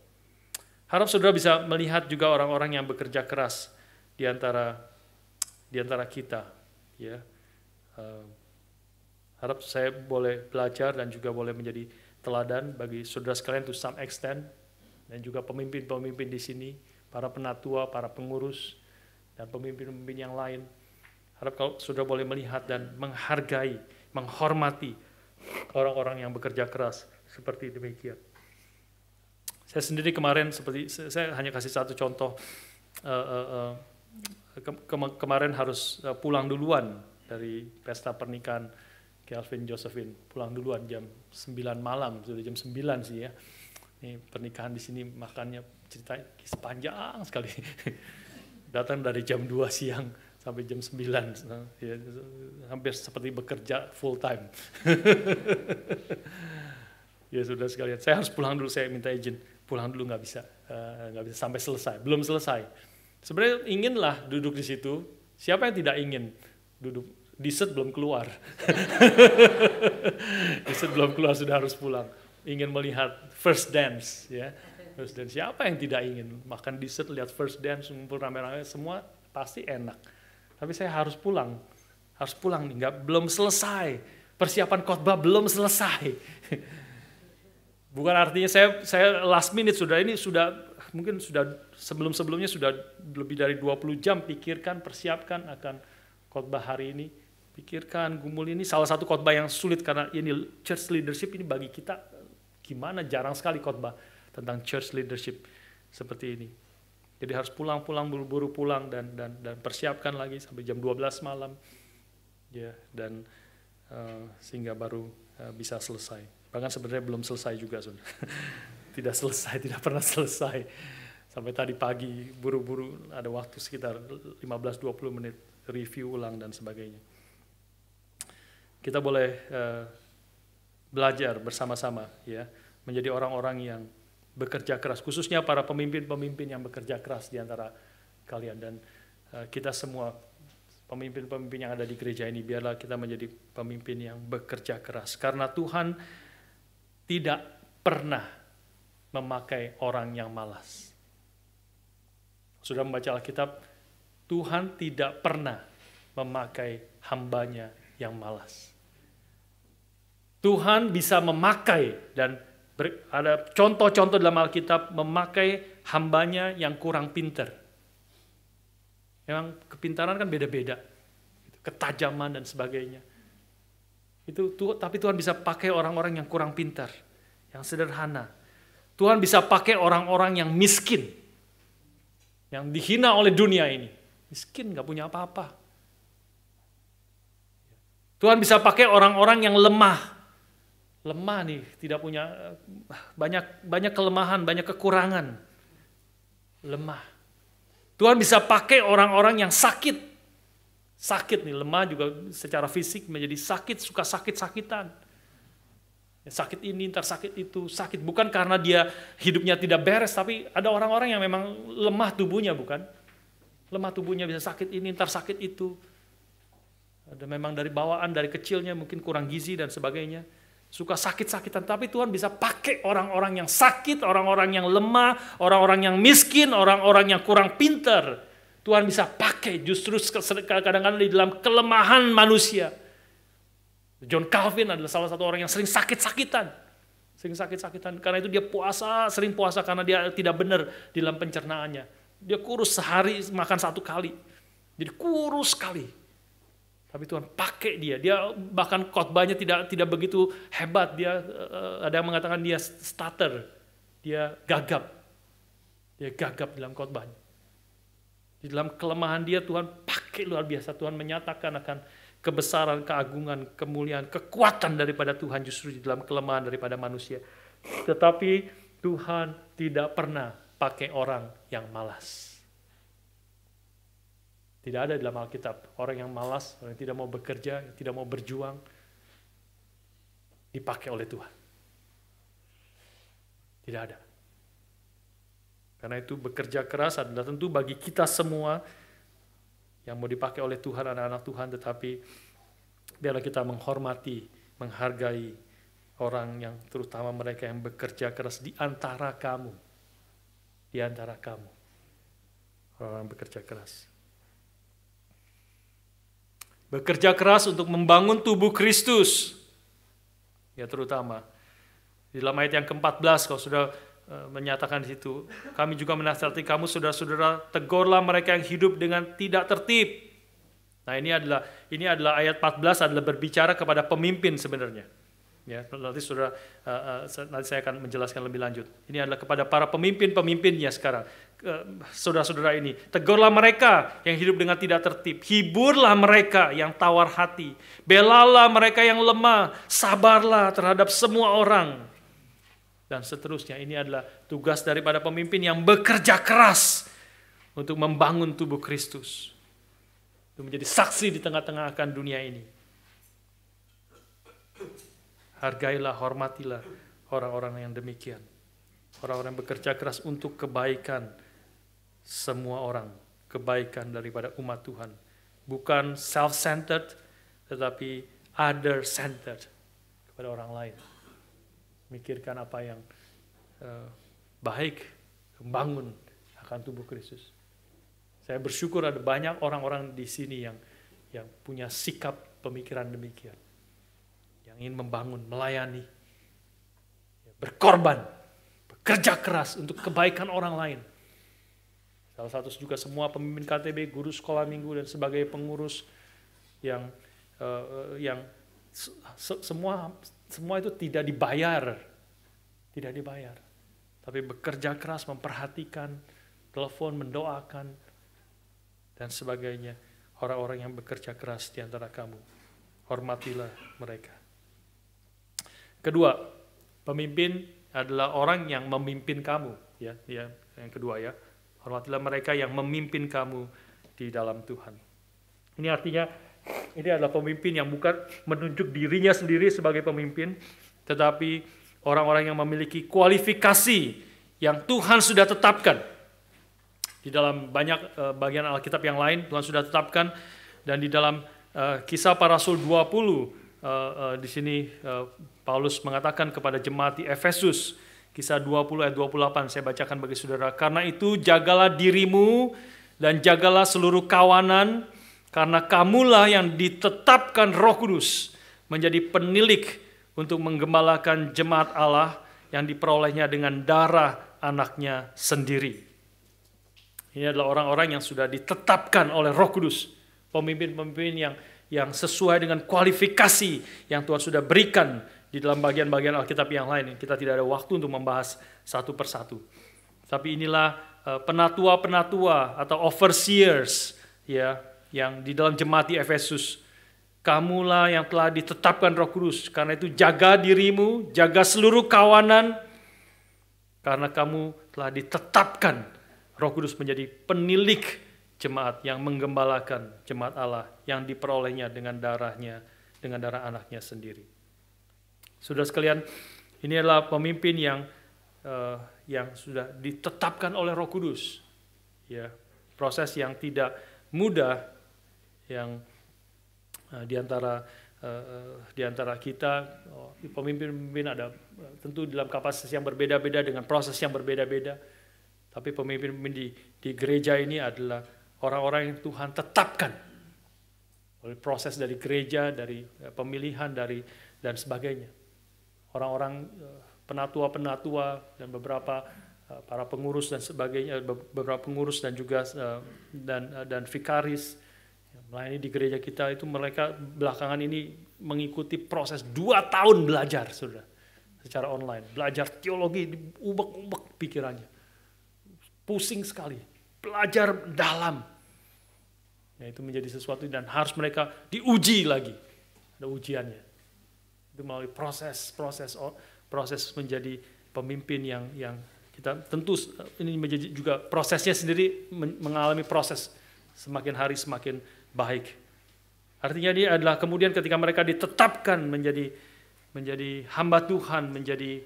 Speaker 1: Harap saudara bisa melihat juga orang-orang yang bekerja keras di antara kita, ya. Harap saya boleh belajar dan juga boleh menjadi teladan bagi saudara sekalian to some extent, dan juga pemimpin-pemimpin di sini, para penatua, para pengurus, dan pemimpin-pemimpin yang lain. Harap kalau saudara boleh melihat dan menghargai, menghormati orang-orang yang bekerja keras seperti demikian. Saya sendiri kemarin, saya hanya kasih satu contoh, kemarin harus pulang duluan dari pesta pernikahan Kelvin Josephine, pulang duluan jam 9 malam, sudah jam 9 sih ya. Ini pernikahan di sini makannya ceritanya sepanjang sekali. Datang dari jam 2 siang sampai jam 9, ya, hampir seperti bekerja full time. Ya sudah sekalian, saya harus pulang dulu, saya minta izin pulang dulu, nggak bisa sampai selesai, belum selesai. Sebenarnya inginlah duduk di situ. Siapa yang tidak ingin duduk? Dessert belum keluar. Dessert belum keluar sudah harus pulang. Ingin melihat first dance, ya. First dance, siapa yang tidak ingin makan dessert, lihat first dance, ngumpul rame-rame, semua pasti enak. Tapi saya harus pulang nih, belum selesai. Persiapan khotbah belum selesai. Bukan artinya saya last minute mungkin sudah sebelumnya sudah lebih dari 20 jam pikirkan, persiapkan akan khotbah hari ini. Pikirkan, gumul ini salah satu khotbah yang sulit karena ini church leadership ini bagi kita gimana, jarang sekali khotbah tentang church leadership seperti ini. Jadi harus pulang buru-buru pulang dan persiapkan lagi sampai jam 12 malam. Ya, dan sehingga baru bisa selesai. Bahkan sebenarnya belum selesai juga, Saudara. Tidak pernah selesai. Sampai tadi pagi buru-buru ada waktu sekitar 15-20 menit review ulang dan sebagainya. Kita boleh belajar bersama-sama ya, menjadi orang-orang yang bekerja keras, khususnya para pemimpin-pemimpin yang bekerja keras di antara kalian, dan kita semua pemimpin-pemimpin yang ada di gereja ini, biarlah kita menjadi pemimpin yang bekerja keras, karena Tuhan tidak pernah memakai orang yang malas. Sudah membaca Alkitab, Tuhan tidak pernah memakai hambanya yang malas. Tuhan bisa memakai, dan ada contoh-contoh dalam Alkitab memakai hambanya yang kurang pintar. Memang kepintaran kan beda-beda, ketajaman dan sebagainya. Tapi Tuhan bisa pakai orang-orang yang kurang pintar, yang sederhana. Tuhan bisa pakai orang-orang yang miskin, yang dihina oleh dunia ini. Miskin, gak punya apa-apa. Tuhan bisa pakai orang-orang yang lemah nih, tidak punya, banyak kelemahan, banyak kekurangan, lemah. Tuhan bisa pakai orang-orang yang sakit nih, lemah juga secara fisik, menjadi sakit, suka sakit-sakitan. Sakit ini, ntar sakit itu, sakit bukan karena dia hidupnya tidak beres, tapi ada orang-orang yang memang lemah tubuhnya, bukan? Lemah tubuhnya, bisa sakit ini, ntar sakit itu. Ada memang dari bawaan, dari kecilnya mungkin kurang gizi dan sebagainya. Suka sakit-sakitan, tapi Tuhan bisa pakai orang-orang yang sakit, orang-orang yang lemah, orang-orang yang miskin, orang-orang yang kurang pintar. Tuhan bisa pakai justru kadang-kadang di dalam kelemahan manusia. John Calvin adalah salah satu orang yang sering sakit-sakitan. Karena itu dia sering puasa karena dia tidak benar di dalam pencernaannya. Dia kurus, sehari makan 1 kali. Jadi kurus sekali. Tapi Tuhan pakai dia bahkan khotbahnya tidak begitu hebat. Dia ada yang mengatakan dia stutter, dia gagap dalam khotbahnya. Di dalam kelemahan dia Tuhan pakai luar biasa. Tuhan menyatakan akan kebesaran, keagungan, kemuliaan, kekuatan daripada Tuhan justru di dalam kelemahan daripada manusia. Tetapi Tuhan tidak pernah pakai orang yang malas. Tidak ada dalam Alkitab orang yang malas, orang yang tidak mau bekerja, yang tidak mau berjuang, dipakai oleh Tuhan. Tidak ada. Karena itu bekerja keras adalah tentu bagi kita semua yang mau dipakai oleh Tuhan, anak-anak Tuhan, tetapi biarlah kita menghormati, menghargai orang yang, terutama mereka yang bekerja keras di antara kamu. Di antara kamu. Orang bekerja keras. Bekerja keras untuk membangun tubuh Kristus. Ya, terutama di dalam ayat yang ke-14 kalau sudah menyatakan di situ, kami juga menasihati kamu saudara-saudara, tegurlah mereka yang hidup dengan tidak tertib. Nah, ini adalah ayat 14 adalah berbicara kepada pemimpin sebenarnya. Ya, nanti saya akan menjelaskan lebih lanjut. Ini adalah kepada para pemimpinnya sekarang. Saudara-saudara ini, tegurlah mereka yang hidup dengan tidak tertib, hiburlah mereka yang tawar hati, belalah mereka yang lemah, sabarlah terhadap semua orang, dan seterusnya. Ini adalah tugas daripada pemimpin yang bekerja keras untuk membangun tubuh Kristus, untuk menjadi saksi di tengah-tengah akan dunia ini. Hargailah, hormatilah orang-orang yang demikian, orang-orang yang bekerja keras untuk kebaikan semua orang, kebaikan daripada umat Tuhan. Bukan self-centered, tetapi other-centered, kepada orang lain. Mikirkan apa yang baik, membangun akan tubuh Kristus. Saya bersyukur ada banyak orang-orang di sini yang punya sikap pemikiran demikian. Yang ingin membangun, melayani, berkorban, bekerja keras untuk kebaikan orang lain. Salah satu juga semua pemimpin KTB, guru sekolah minggu dan sebagai pengurus yang semua itu tidak dibayar, tapi bekerja keras, memperhatikan, telepon, mendoakan dan sebagainya. Orang-orang yang bekerja keras di antara kamu, hormatilah mereka. Kedua, pemimpin adalah orang yang memimpin kamu, ya. Yang kedua ya, hormatilah mereka yang memimpin kamu di dalam Tuhan. Ini artinya ini adalah pemimpin yang bukan menunjuk dirinya sendiri sebagai pemimpin, tetapi orang-orang yang memiliki kualifikasi yang Tuhan sudah tetapkan. Di dalam banyak bagian Alkitab yang lain Tuhan sudah tetapkan, dan di dalam Kisah Para Rasul 20 di sini Paulus mengatakan kepada jemaat di Efesus, Kisah 20 ayat 28, saya bacakan bagi saudara. Karena itu jagalah dirimu dan jagalah seluruh kawanan, karena kamulah yang ditetapkan Roh Kudus menjadi penilik untuk menggembalakan jemaat Allah yang diperolehnya dengan darah anaknya sendiri. Ini adalah orang-orang yang sudah ditetapkan oleh Roh Kudus, pemimpin-pemimpin yang sesuai dengan kualifikasi yang Tuhan sudah berikan di dalam bagian-bagian Alkitab yang lain. Kita tidak ada waktu untuk membahas satu persatu. Tapi inilah penatua-penatua atau overseers ya, yang di dalam jemaat di Efesus. Kamulah yang telah ditetapkan Roh Kudus. Karena itu jaga dirimu, jaga seluruh kawanan, karena kamu telah ditetapkan Roh Kudus menjadi penilik jemaat yang menggembalakan jemaat Allah yang diperolehnya dengan darahnya, dengan darah anaknya sendiri. Saudara sekalian, ini adalah pemimpin yang sudah ditetapkan oleh Roh Kudus. Ya, proses yang tidak mudah yang di antara kita, pemimpin-pemimpin ada tentu dalam kapasitas yang berbeda-beda dengan proses yang berbeda-beda. Tapi pemimpin-pemimpin di gereja ini adalah orang-orang yang Tuhan tetapkan oleh proses dari gereja, dari pemilihan, dan sebagainya. Orang-orang penatua-penatua dan beberapa para pengurus dan sebagainya, beberapa pengurus dan juga dan vikaris yang melayani di gereja kita itu, mereka belakangan ini mengikuti proses 2 tahun belajar, saudara, secara online, belajar teologi, diubek-ubek pikirannya. Pusing sekali, belajar dalam. Ya, itu menjadi sesuatu dan harus mereka diuji lagi. Ada ujiannya. Itu melalui proses menjadi pemimpin yang kita tentu ini menjadi juga prosesnya sendiri mengalami proses semakin hari semakin baik. Artinya dia adalah kemudian ketika mereka ditetapkan menjadi hamba Tuhan, menjadi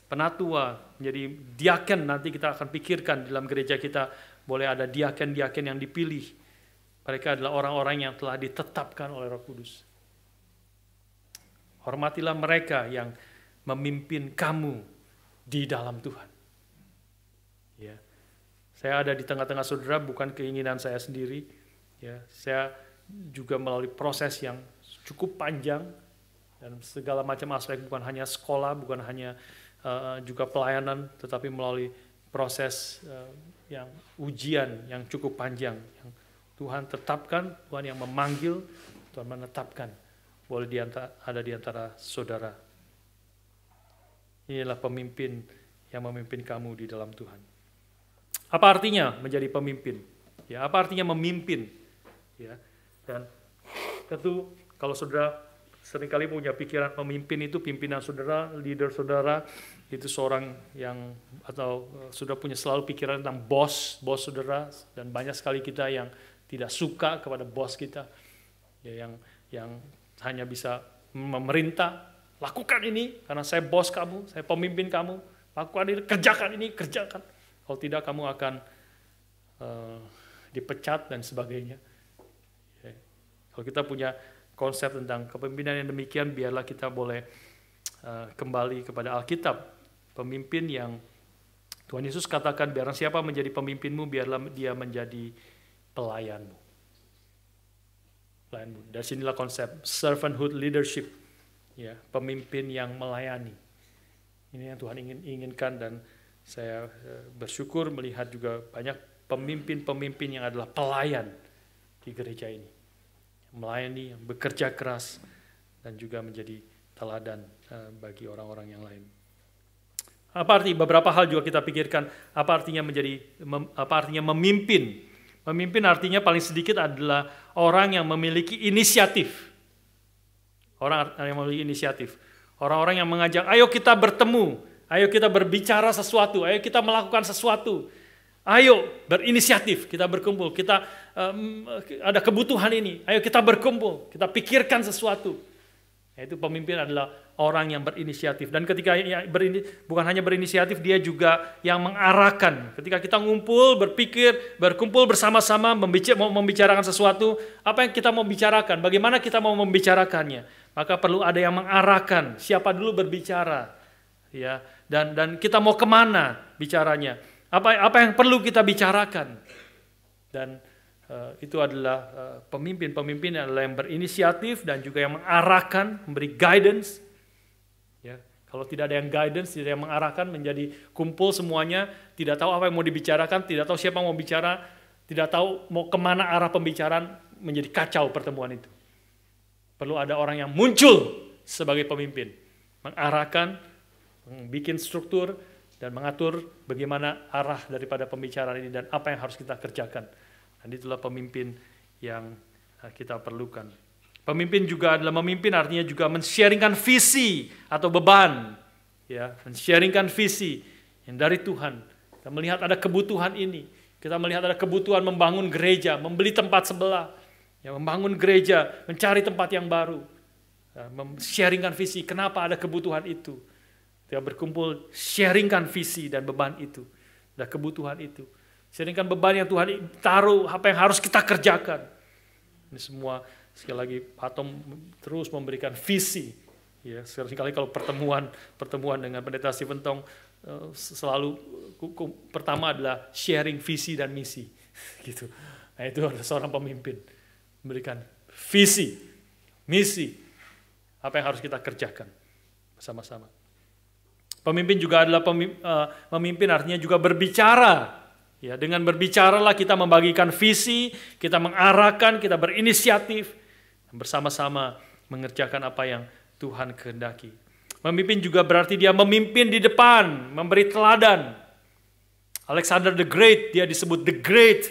Speaker 1: penatua, menjadi diaken. Nanti kita akan pikirkan dalam gereja kita boleh ada diaken-diaken yang dipilih. Mereka adalah orang-orang yang telah ditetapkan oleh Roh Kudus. Hormatilah mereka yang memimpin kamu di dalam Tuhan. Ya. Saya ada di tengah-tengah saudara bukan keinginan saya sendiri. Ya, saya juga melalui proses yang cukup panjang dan segala macam aspek, bukan hanya sekolah, bukan hanya juga pelayanan, tetapi melalui proses yang ujian yang cukup panjang yang Tuhan tetapkan, Tuhan yang memanggil, Tuhan menetapkan boleh ada di antara saudara. Inilah pemimpin yang memimpin kamu di dalam Tuhan. Apa artinya menjadi pemimpin? Ya, apa artinya memimpin? Ya, dan tentu kalau saudara seringkali punya pikiran pemimpin itu pimpinan saudara, leader saudara, itu seorang yang atau sudah punya selalu pikiran tentang bos saudara, dan banyak sekali kita yang tidak suka kepada bos kita, ya, yang hanya bisa memerintah, lakukan ini karena saya bos kamu, saya pemimpin kamu, lakukan ini, kerjakan. Kalau tidak kamu akan dipecat dan sebagainya. Ya. Kalau kita punya konsep tentang kepemimpinan yang demikian, biarlah kita boleh kembali kepada Alkitab, pemimpin yang Tuhan Yesus katakan, biarlah siapa menjadi pemimpinmu, biarlah dia menjadi pelayanmu. Dari sinilah konsep servanthood leadership, ya, pemimpin yang melayani. Ini yang Tuhan inginkan, dan saya bersyukur melihat juga banyak pemimpin-pemimpin yang adalah pelayan di gereja ini. Melayani, yang bekerja keras, dan juga menjadi teladan bagi orang-orang yang lain. Apa arti? Beberapa hal juga kita pikirkan. Apa artinya memimpin? Memimpin artinya paling sedikit adalah orang yang memiliki inisiatif. Orang yang memiliki inisiatif. Orang-orang yang mengajak, ayo kita bertemu, ayo kita berbicara sesuatu, ayo kita melakukan sesuatu. Ayo berinisiatif, kita berkumpul, kita ada kebutuhan ini, ayo kita berkumpul, kita pikirkan sesuatu. Yaitu pemimpin adalah orang yang berinisiatif. Dan ketika bukan hanya berinisiatif, dia juga yang mengarahkan. Ketika kita ngumpul, berpikir, berkumpul bersama-sama, mau membicarakan sesuatu, apa yang kita mau bicarakan, bagaimana kita mau membicarakannya. Maka perlu ada yang mengarahkan, siapa dulu berbicara. Ya, dan kita mau kemana bicaranya. Apa yang perlu kita bicarakan. Dan itu adalah pemimpin adalah yang berinisiatif dan juga yang mengarahkan, memberi guidance. Ya, kalau tidak ada yang guidance, tidak ada yang mengarahkan, menjadi kumpul semuanya, tidak tahu apa yang mau dibicarakan, tidak tahu siapa mau bicara, tidak tahu mau kemana arah pembicaraan, menjadi kacau pertemuan itu. Perlu ada orang yang muncul sebagai pemimpin, mengarahkan, bikin struktur, dan mengatur bagaimana arah daripada pembicaraan ini dan apa yang harus kita kerjakan. Dan itulah pemimpin yang kita perlukan. Pemimpin juga adalah memimpin, artinya juga men-sharingkan visi atau beban. Ya, men-sharingkan visi yang dari Tuhan. Kita melihat ada kebutuhan ini. Kita melihat ada kebutuhan membangun gereja, membeli tempat sebelah. Ya, membangun gereja, mencari tempat yang baru. Sharingkan visi, kenapa ada kebutuhan itu. Kita berkumpul, sharingkan visi dan beban itu. Ada kebutuhan itu. Sharingkan beban yang Tuhan taruh, apa yang harus kita kerjakan. Ini semua, sekali lagi, Pak Tom terus memberikan visi. Ya, sekali kalau pertemuan dengan Pendeta Stephen Tong, selalu pertama adalah sharing visi dan misi. Gitu. Nah, itu adalah seorang pemimpin. Memberikan visi, misi, apa yang harus kita kerjakan bersama-sama. Pemimpin juga adalah pemimpin artinya juga berbicara. Ya, dengan berbicaralah kita membagikan visi, kita mengarahkan, kita berinisiatif, bersama-sama mengerjakan apa yang Tuhan kehendaki. Memimpin juga berarti dia memimpin di depan, memberi teladan. Alexander the Great, dia disebut the Great,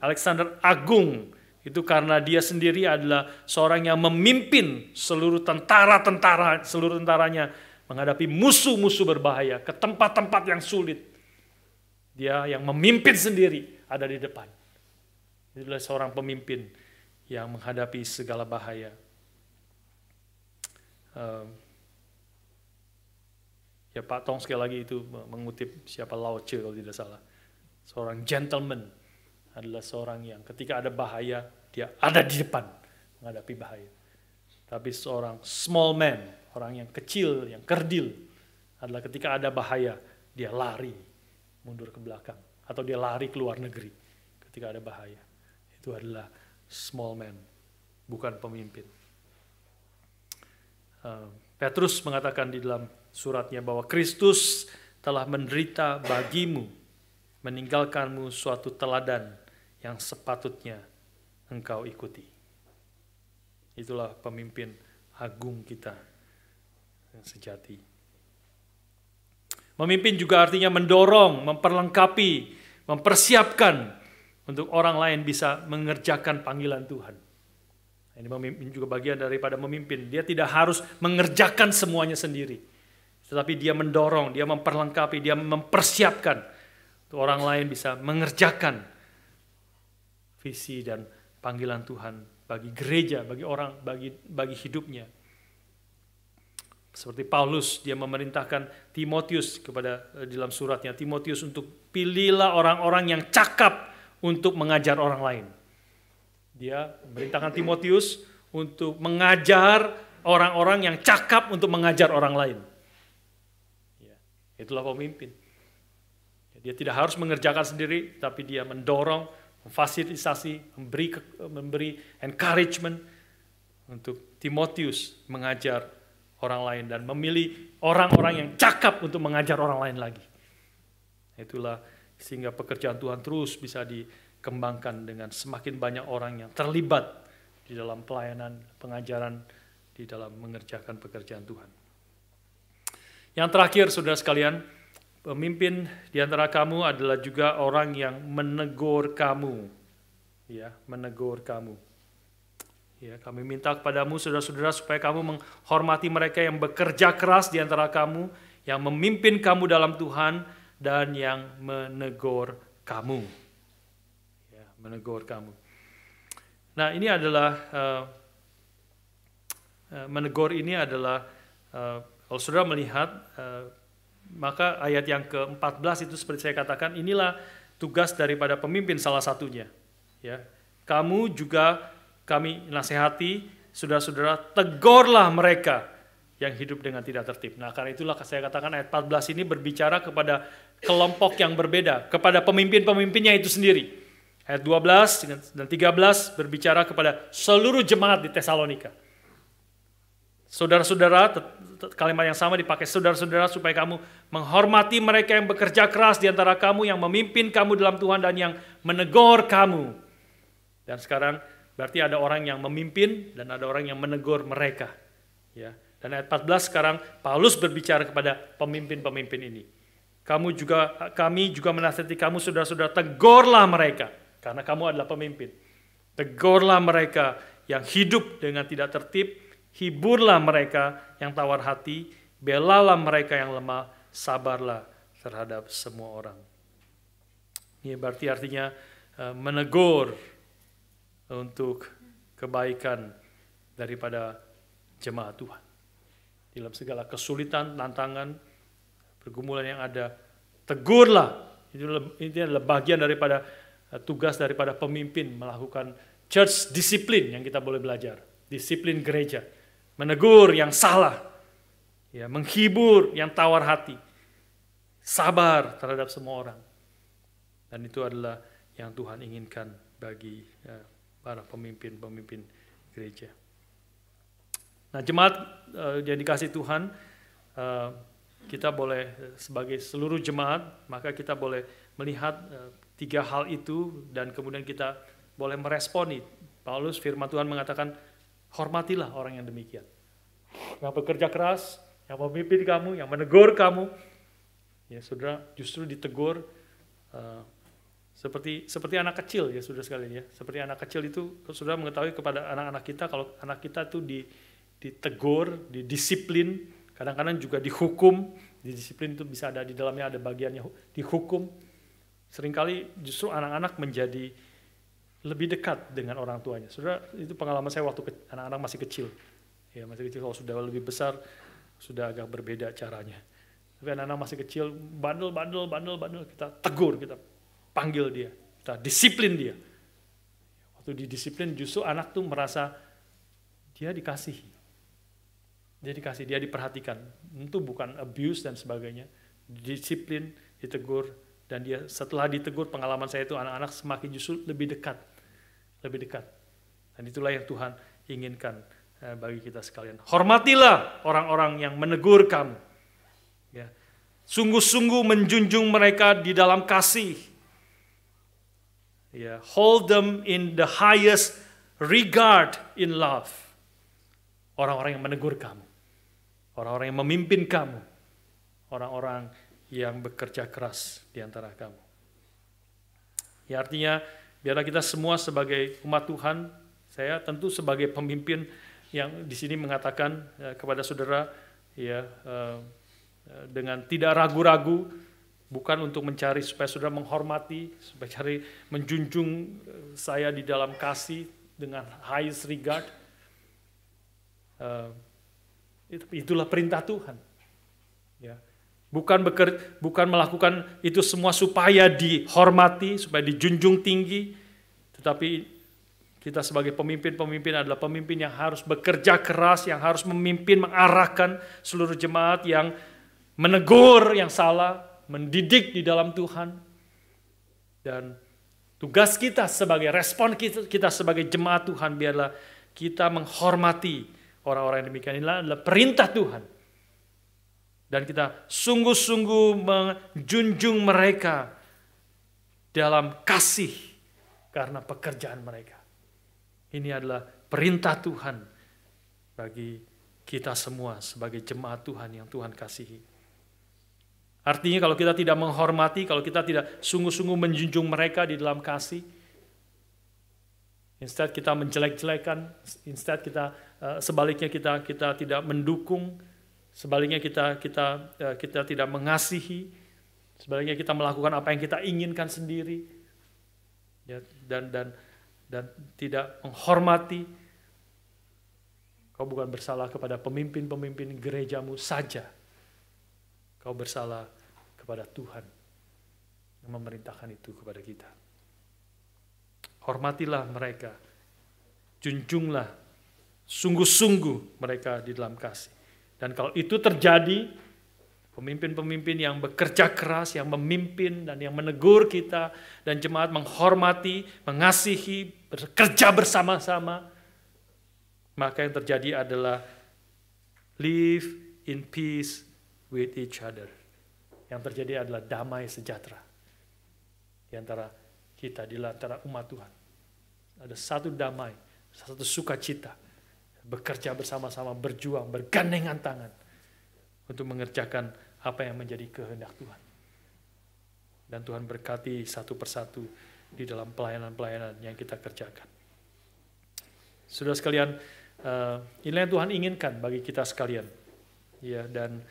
Speaker 1: Alexander Agung. Itu karena dia sendiri adalah seorang yang memimpin seluruh tentaranya menghadapi musuh-musuh berbahaya ke tempat-tempat yang sulit. Dia yang memimpin sendiri ada di depan. Itulah seorang pemimpin yang menghadapi segala bahaya. Ya, Pak Tong sekali lagi itu mengutip siapa, Lao Tse kalau tidak salah. Seorang gentleman adalah seorang yang ketika ada bahaya, dia ada di depan menghadapi bahaya. Tapi seorang small man, orang yang kecil, yang kerdil, adalah ketika ada bahaya, dia lari, mundur ke belakang. Atau dia lari ke luar negeri ketika ada bahaya. Itu adalah small man, bukan pemimpin. Petrus mengatakan di dalam suratnya bahwa Kristus telah menderita bagimu, meninggalkanmu suatu teladan yang sepatutnya engkau ikuti. Itulah pemimpin agung kita yang sejati. Memimpin juga artinya mendorong, memperlengkapi, mempersiapkan untuk orang lain bisa mengerjakan panggilan Tuhan. Ini memimpin juga bagian daripada memimpin. Dia tidak harus mengerjakan semuanya sendiri. Tetapi dia mendorong, dia memperlengkapi, dia mempersiapkan untuk orang lain bisa mengerjakan visi dan panggilan Tuhan bagi gereja, bagi orang, bagi hidupnya. Seperti Paulus, dia memerintahkan Timotius kepada dalam suratnya, Timotius untuk pilihlah orang-orang yang cakap untuk mengajar orang lain. Dia memerintahkan Timotius untuk mengajar orang-orang yang cakap untuk mengajar orang lain. Ya, itulah pemimpin. Dia tidak harus mengerjakan sendiri, tapi dia mendorong, memfasilitasi, memberi encouragement untuk Timotius mengajar orang lain dan memilih orang-orang yang cakap untuk mengajar orang lain lagi. Itulah sehingga pekerjaan Tuhan terus bisa dikembangkan dengan semakin banyak orang yang terlibat di dalam pelayanan, pengajaran, di dalam mengerjakan pekerjaan Tuhan. Yang terakhir, saudara sekalian, pemimpin di antara kamu adalah juga orang yang menegur kamu. Ya, menegur kamu. Ya, kami minta kepadamu saudara-saudara supaya kamu menghormati mereka yang bekerja keras di antara kamu, yang memimpin kamu dalam Tuhan, dan yang menegur kamu. Ya, menegur kamu. Nah, ini adalah menegur ini adalah kalau saudara melihat, maka ayat yang ke-14 itu seperti saya katakan, inilah tugas daripada pemimpin salah satunya. Ya, kamu juga kami nasihati, saudara-saudara, tegurlah mereka yang hidup dengan tidak tertib. Nah, karena itulah saya katakan ayat 14 ini berbicara kepada kelompok yang berbeda, kepada pemimpin-pemimpinnya itu sendiri. Ayat 12 dan 13 berbicara kepada seluruh jemaat di Tesalonika. Saudara-saudara, kalimat yang sama dipakai saudara-saudara supaya kamu menghormati mereka yang bekerja keras di antara kamu, yang memimpin kamu dalam Tuhan dan yang menegur kamu. Dan sekarang berarti ada orang yang memimpin dan ada orang yang menegur mereka. Ya. Dan ayat 14 sekarang Paulus berbicara kepada pemimpin-pemimpin ini. Kami juga menasihati kamu saudara-saudara, tegurlah mereka karena kamu adalah pemimpin. Tegurlah mereka yang hidup dengan tidak tertib, hiburlah mereka yang tawar hati, belalah mereka yang lemah, sabarlah terhadap semua orang. Ini berarti artinya menegur untuk kebaikan daripada jemaat Tuhan. Dalam segala kesulitan, tantangan, pergumulan yang ada, tegurlah. Ini adalah bagian daripada tugas daripada pemimpin melakukan church discipline yang kita boleh belajar. Disiplin gereja. Menegur yang salah. Ya, menghibur yang tawar hati. Sabar terhadap semua orang. Dan itu adalah yang Tuhan inginkan bagi para pemimpin-pemimpin gereja. Nah, jemaat yang dikasihi Tuhan, kita boleh sebagai seluruh jemaat, maka kita boleh melihat tiga hal itu dan kemudian kita boleh meresponi. Paulus, firman Tuhan mengatakan, hormatilah orang yang demikian. Yang bekerja keras, yang memimpin kamu, yang menegur kamu. Ya, saudara, justru ditegur seperti anak kecil ya saudara sekalian ya. Seperti anak kecil itu saudara mengetahui kepada anak-anak kita, kalau anak kita itu ditegur, didisiplin, kadang-kadang juga dihukum. Disiplin itu bisa ada di dalamnya ada bagiannya dihukum. Seringkali justru anak-anak menjadi lebih dekat dengan orang tuanya. Saudara, itu pengalaman saya waktu anak-anak masih kecil. Ya, masih kecil, kalau sudah lebih besar sudah agak berbeda caranya. Tapi anak-anak masih kecil, bandel, kita tegur, kita panggil dia, kita disiplin dia. Waktu didisiplin justru anak tuh merasa dia dikasihi. Dia diperhatikan. Itu bukan abuse dan sebagainya. Disiplin, ditegur, dan dia setelah ditegur, pengalaman saya itu anak-anak semakin justru lebih dekat. Dan itulah yang Tuhan inginkan bagi kita sekalian. Hormatilah orang-orang yang menegur kamu. Ya. Sungguh-sungguh menjunjung mereka di dalam kasih. Ya, hold them in the highest regard in love. Orang-orang yang menegur kamu. Orang-orang yang memimpin kamu. Orang-orang yang bekerja keras di antara kamu. Ya, artinya biarlah kita semua sebagai umat Tuhan, saya tentu sebagai pemimpin yang di sini mengatakan kepada saudara ya dengan tidak ragu-ragu, bukan untuk mencari supaya saudara menghormati, supaya cari menjunjung saya di dalam kasih dengan highest regard. Itulah perintah Tuhan. Ya. Bukan melakukan itu semua supaya dihormati, supaya dijunjung tinggi, tetapi kita sebagai pemimpin adalah pemimpin yang harus bekerja keras, yang harus memimpin, mengarahkan seluruh jemaat, yang menegur yang salah, mendidik di dalam Tuhan. Dan tugas kita sebagai respon kita sebagai jemaat Tuhan, biarlah kita menghormati orang-orang yang demikian. Inilah adalah perintah Tuhan. Dan kita sungguh-sungguh menjunjung mereka dalam kasih karena pekerjaan mereka. Ini adalah perintah Tuhan bagi kita semua sebagai jemaat Tuhan yang Tuhan kasihi. Artinya kalau kita tidak menghormati, kalau kita tidak sungguh-sungguh menjunjung mereka di dalam kasih, instead kita menjelek-jelekan, instead kita sebaliknya kita tidak mendukung, sebaliknya kita tidak mengasihi, sebaliknya kita melakukan apa yang kita inginkan sendiri, ya, dan tidak menghormati. Kau bukan bersalah kepada pemimpin-pemimpin gerejamu saja. Kau bersalah kepada Tuhan yang memerintahkan itu kepada kita. Hormatilah mereka. Junjunglah sungguh-sungguh mereka di dalam kasih. Dan kalau itu terjadi, pemimpin-pemimpin yang bekerja keras, yang memimpin dan yang menegur kita, dan jemaat menghormati, mengasihi, bekerja bersama-sama, maka yang terjadi adalah live in peace with each other. Yang terjadi adalah damai sejahtera di antara kita, di antara umat Tuhan. Ada satu damai, satu sukacita, bekerja bersama-sama, berjuang, bergandengan tangan untuk mengerjakan apa yang menjadi kehendak Tuhan. Dan Tuhan berkati satu persatu di dalam pelayanan-pelayanan yang kita kerjakan. Saudara sekalian, inilah yang Tuhan inginkan bagi kita sekalian. Ya, dan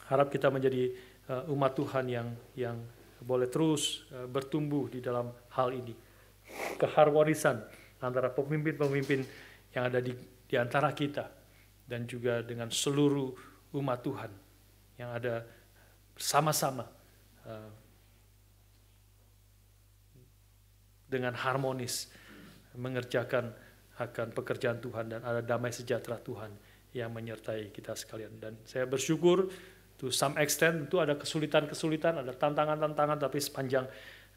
Speaker 1: harap kita menjadi umat Tuhan yang boleh terus bertumbuh di dalam hal ini. Keharmonisan antara pemimpin-pemimpin yang ada di antara kita dan juga dengan seluruh umat Tuhan yang ada bersama-sama dengan harmonis mengerjakan akan pekerjaan Tuhan, dan ada damai sejahtera Tuhan yang menyertai kita sekalian. Dan saya bersyukur to some extent itu ada kesulitan-kesulitan, ada tantangan-tantangan, tapi sepanjang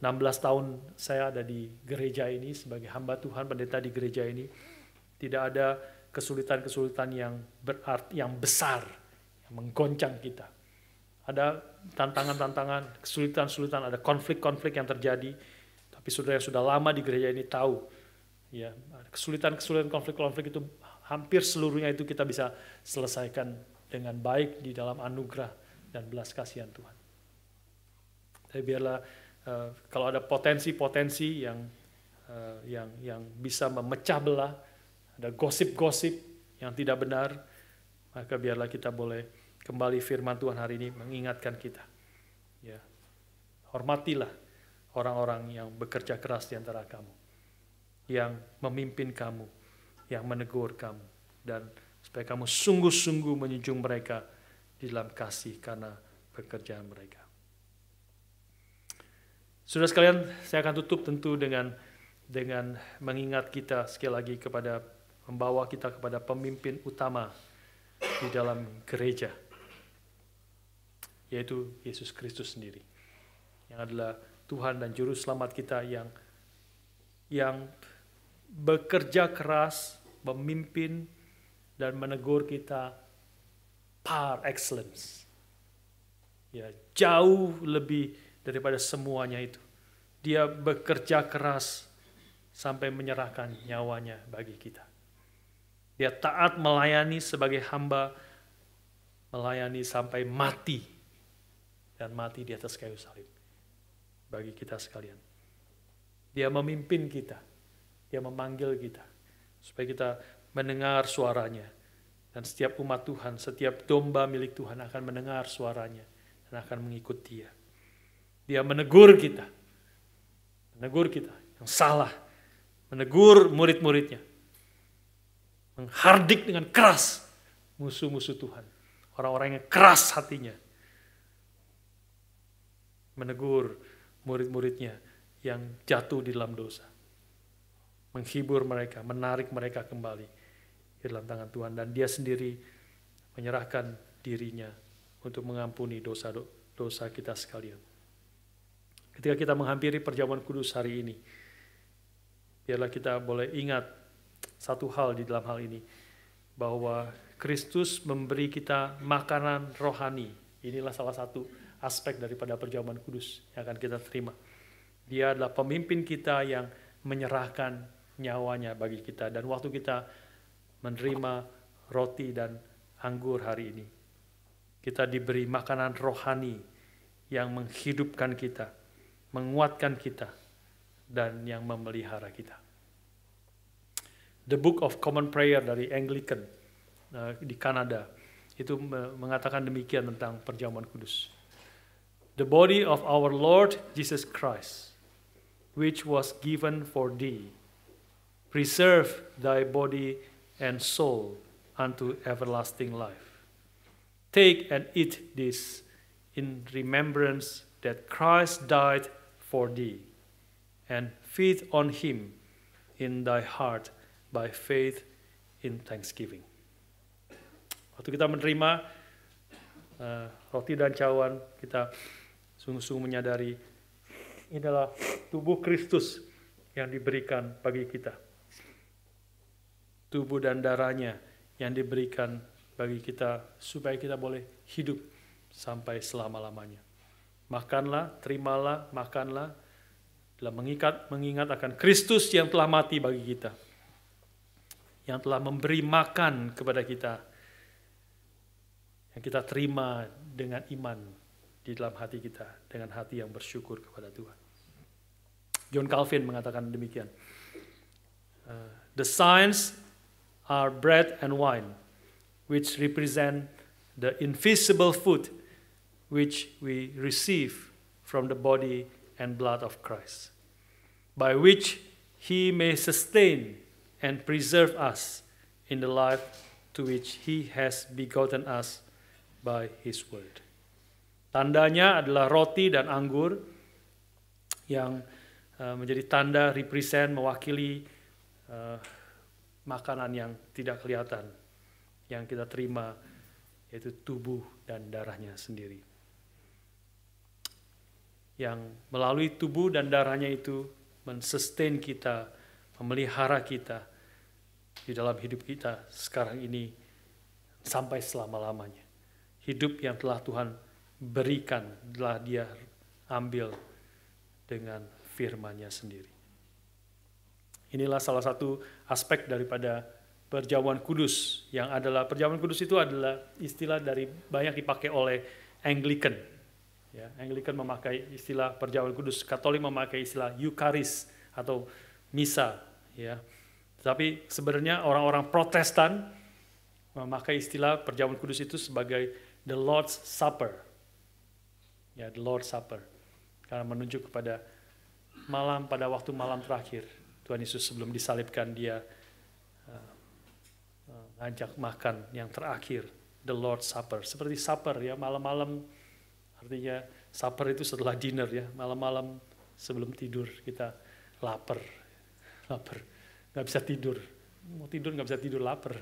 Speaker 1: 16 tahun saya ada di gereja ini sebagai hamba Tuhan, pendeta di gereja ini, tidak ada kesulitan-kesulitan yang berarti, yang besar, yang menggoncang kita. Ada tantangan-tantangan, kesulitan-kesulitan, ada konflik-konflik yang terjadi, tapi saudara yang sudah lama di gereja ini tahu, ya, kesulitan-kesulitan, konflik-konflik itu hampir seluruhnya itu kita bisa selesaikan dengan baik di dalam anugerah dan belas kasihan Tuhan. Tapi biarlah kalau ada potensi-potensi yang bisa memecah belah, ada gosip-gosip yang tidak benar, maka biarlah kita boleh kembali firman Tuhan hari ini mengingatkan kita. Ya, hormatilah orang-orang yang bekerja keras di antara kamu, yang memimpin kamu, yang menegur kamu, dan supaya kamu sungguh-sungguh menjunjung mereka di dalam kasih karena pekerjaan mereka. Saudara sekalian, saya akan tutup tentu dengan mengingat kita sekali lagi kepada, membawa kita kepada pemimpin utama di dalam gereja, yaitu Yesus Kristus sendiri, yang adalah Tuhan dan Juru Selamat kita yang bekerja keras, memimpin dan menegur kita par excellence. Ya, jauh lebih daripada semuanya itu. Dia bekerja keras sampai menyerahkan nyawanya bagi kita. Dia taat melayani sebagai hamba, melayani sampai mati, dan mati di atas kayu salib bagi kita sekalian. Dia memimpin kita, dia memanggil kita supaya kita mendengar suaranya, dan setiap umat Tuhan, setiap domba milik Tuhan akan mendengar suaranya dan akan mengikut dia. Dia menegur kita yang salah, menegur murid-muridnya, menghardik dengan keras musuh-musuh Tuhan, orang-orang yang keras hatinya, menegur murid-muridnya yang jatuh di dalam dosa, menghibur mereka, menarik mereka kembali di dalam tangan Tuhan, dan dia sendiri menyerahkan dirinya untuk mengampuni dosa kita sekalian. Ketika kita menghampiri perjamuan kudus hari ini, biarlah kita boleh ingat satu hal di dalam hal ini, bahwa Kristus memberi kita makanan rohani. Inilah salah satu aspek daripada perjamuan kudus yang akan kita terima. Dia adalah pemimpin kita yang menyerahkan nyawanya bagi kita. Dan waktu kita menerima roti dan anggur hari ini, kita diberi makanan rohani yang menghidupkan kita, menguatkan kita, dan yang memelihara kita. The Book of Common Prayer dari Anglican di Kanada itu mengatakan demikian tentang perjamuan kudus. The body of our Lord Jesus Christ, which was given for thee, preserve thy body and soul unto everlasting life. Take and eat this in remembrance that Christ died for thee, and feed on him in thy heart by faith in thanksgiving. Waktu kita menerima roti dan cawan, kita sungguh-sungguh menyadari ini adalah tubuh Kristus yang diberikan bagi kita. Tubuh dan darahnya yang diberikan bagi kita supaya kita boleh hidup sampai selama-lamanya. Makanlah, terimalah, makanlah dalam mengingat akan Kristus yang telah mati bagi kita, yang telah memberi makan kepada kita, yang kita terima dengan iman di dalam hati kita, dengan hati yang bersyukur kepada Tuhan. John Calvin mengatakan demikian. The signs are bread and wine, which represent the invisible food which we receive from the body and blood of Christ, by which he may sustain and preserve us in the life to which he has begotten us by his word. Tandanya adalah roti dan anggur yang menjadi tanda, represent, mewakili makanan yang tidak kelihatan yang kita terima, yaitu tubuh dan darahnya sendiri. Yang melalui tubuh dan darahnya itu mensustain kita, memelihara kita di dalam hidup kita sekarang ini sampai selama-lamanya. Hidup yang telah Tuhan berikan, telah Dia ambil dengan firman-Nya sendiri. Inilah salah satu aspek daripada perjamuan kudus, yang adalah perjamuan kudus itu adalah istilah dari banyak dipakai oleh Anglican. Ya, Anglican memakai istilah perjamuan kudus, Katolik memakai istilah Eucharis atau misa. Ya, tapi sebenarnya orang-orang Protestan memakai istilah perjamuan kudus itu sebagai the Lord's Supper. Ya, the Lord's Supper. Karena menunjuk kepada pada waktu malam terakhir Tuhan Yesus sebelum disalibkan, Dia ngajak makan yang terakhir, the Lord's Supper. Seperti supper ya, malam-malam, artinya supper itu setelah dinner ya, malam-malam sebelum tidur kita lapar, nggak bisa tidur, mau tidur nggak bisa tidur, lapar,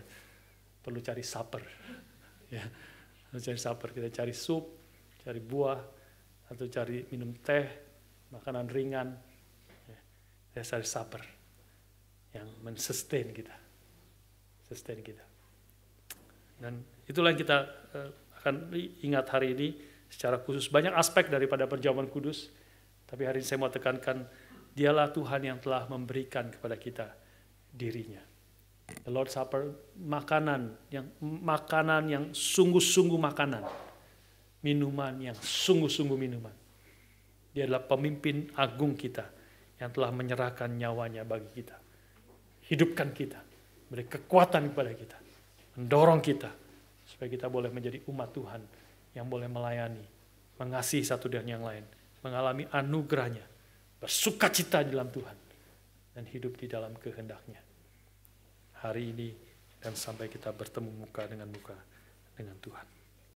Speaker 1: perlu cari supper, ya, perlu cari supper, kita cari sup, cari buah, atau cari minum teh, makanan ringan, ya, cari supper yang men-sustain kita. Dan itulah yang kita akan ingat hari ini secara khusus. Banyak aspek daripada perjamuan kudus, tapi hari ini saya mau tekankan, Dialah Tuhan yang telah memberikan kepada kita dirinya. The Lord's Supper, makanan yang sungguh-sungguh makanan, minuman yang sungguh-sungguh minuman. Dia adalah pemimpin agung kita yang telah menyerahkan nyawanya bagi kita, hidupkan kita, beri kekuatan kepada kita, mendorong kita supaya kita boleh menjadi umat Tuhan yang boleh melayani, mengasihi satu dan yang lain, mengalami anugerahnya, bersukacita di dalam Tuhan, dan hidup di dalam kehendak-Nya hari ini dan sampai kita bertemu muka dengan Tuhan.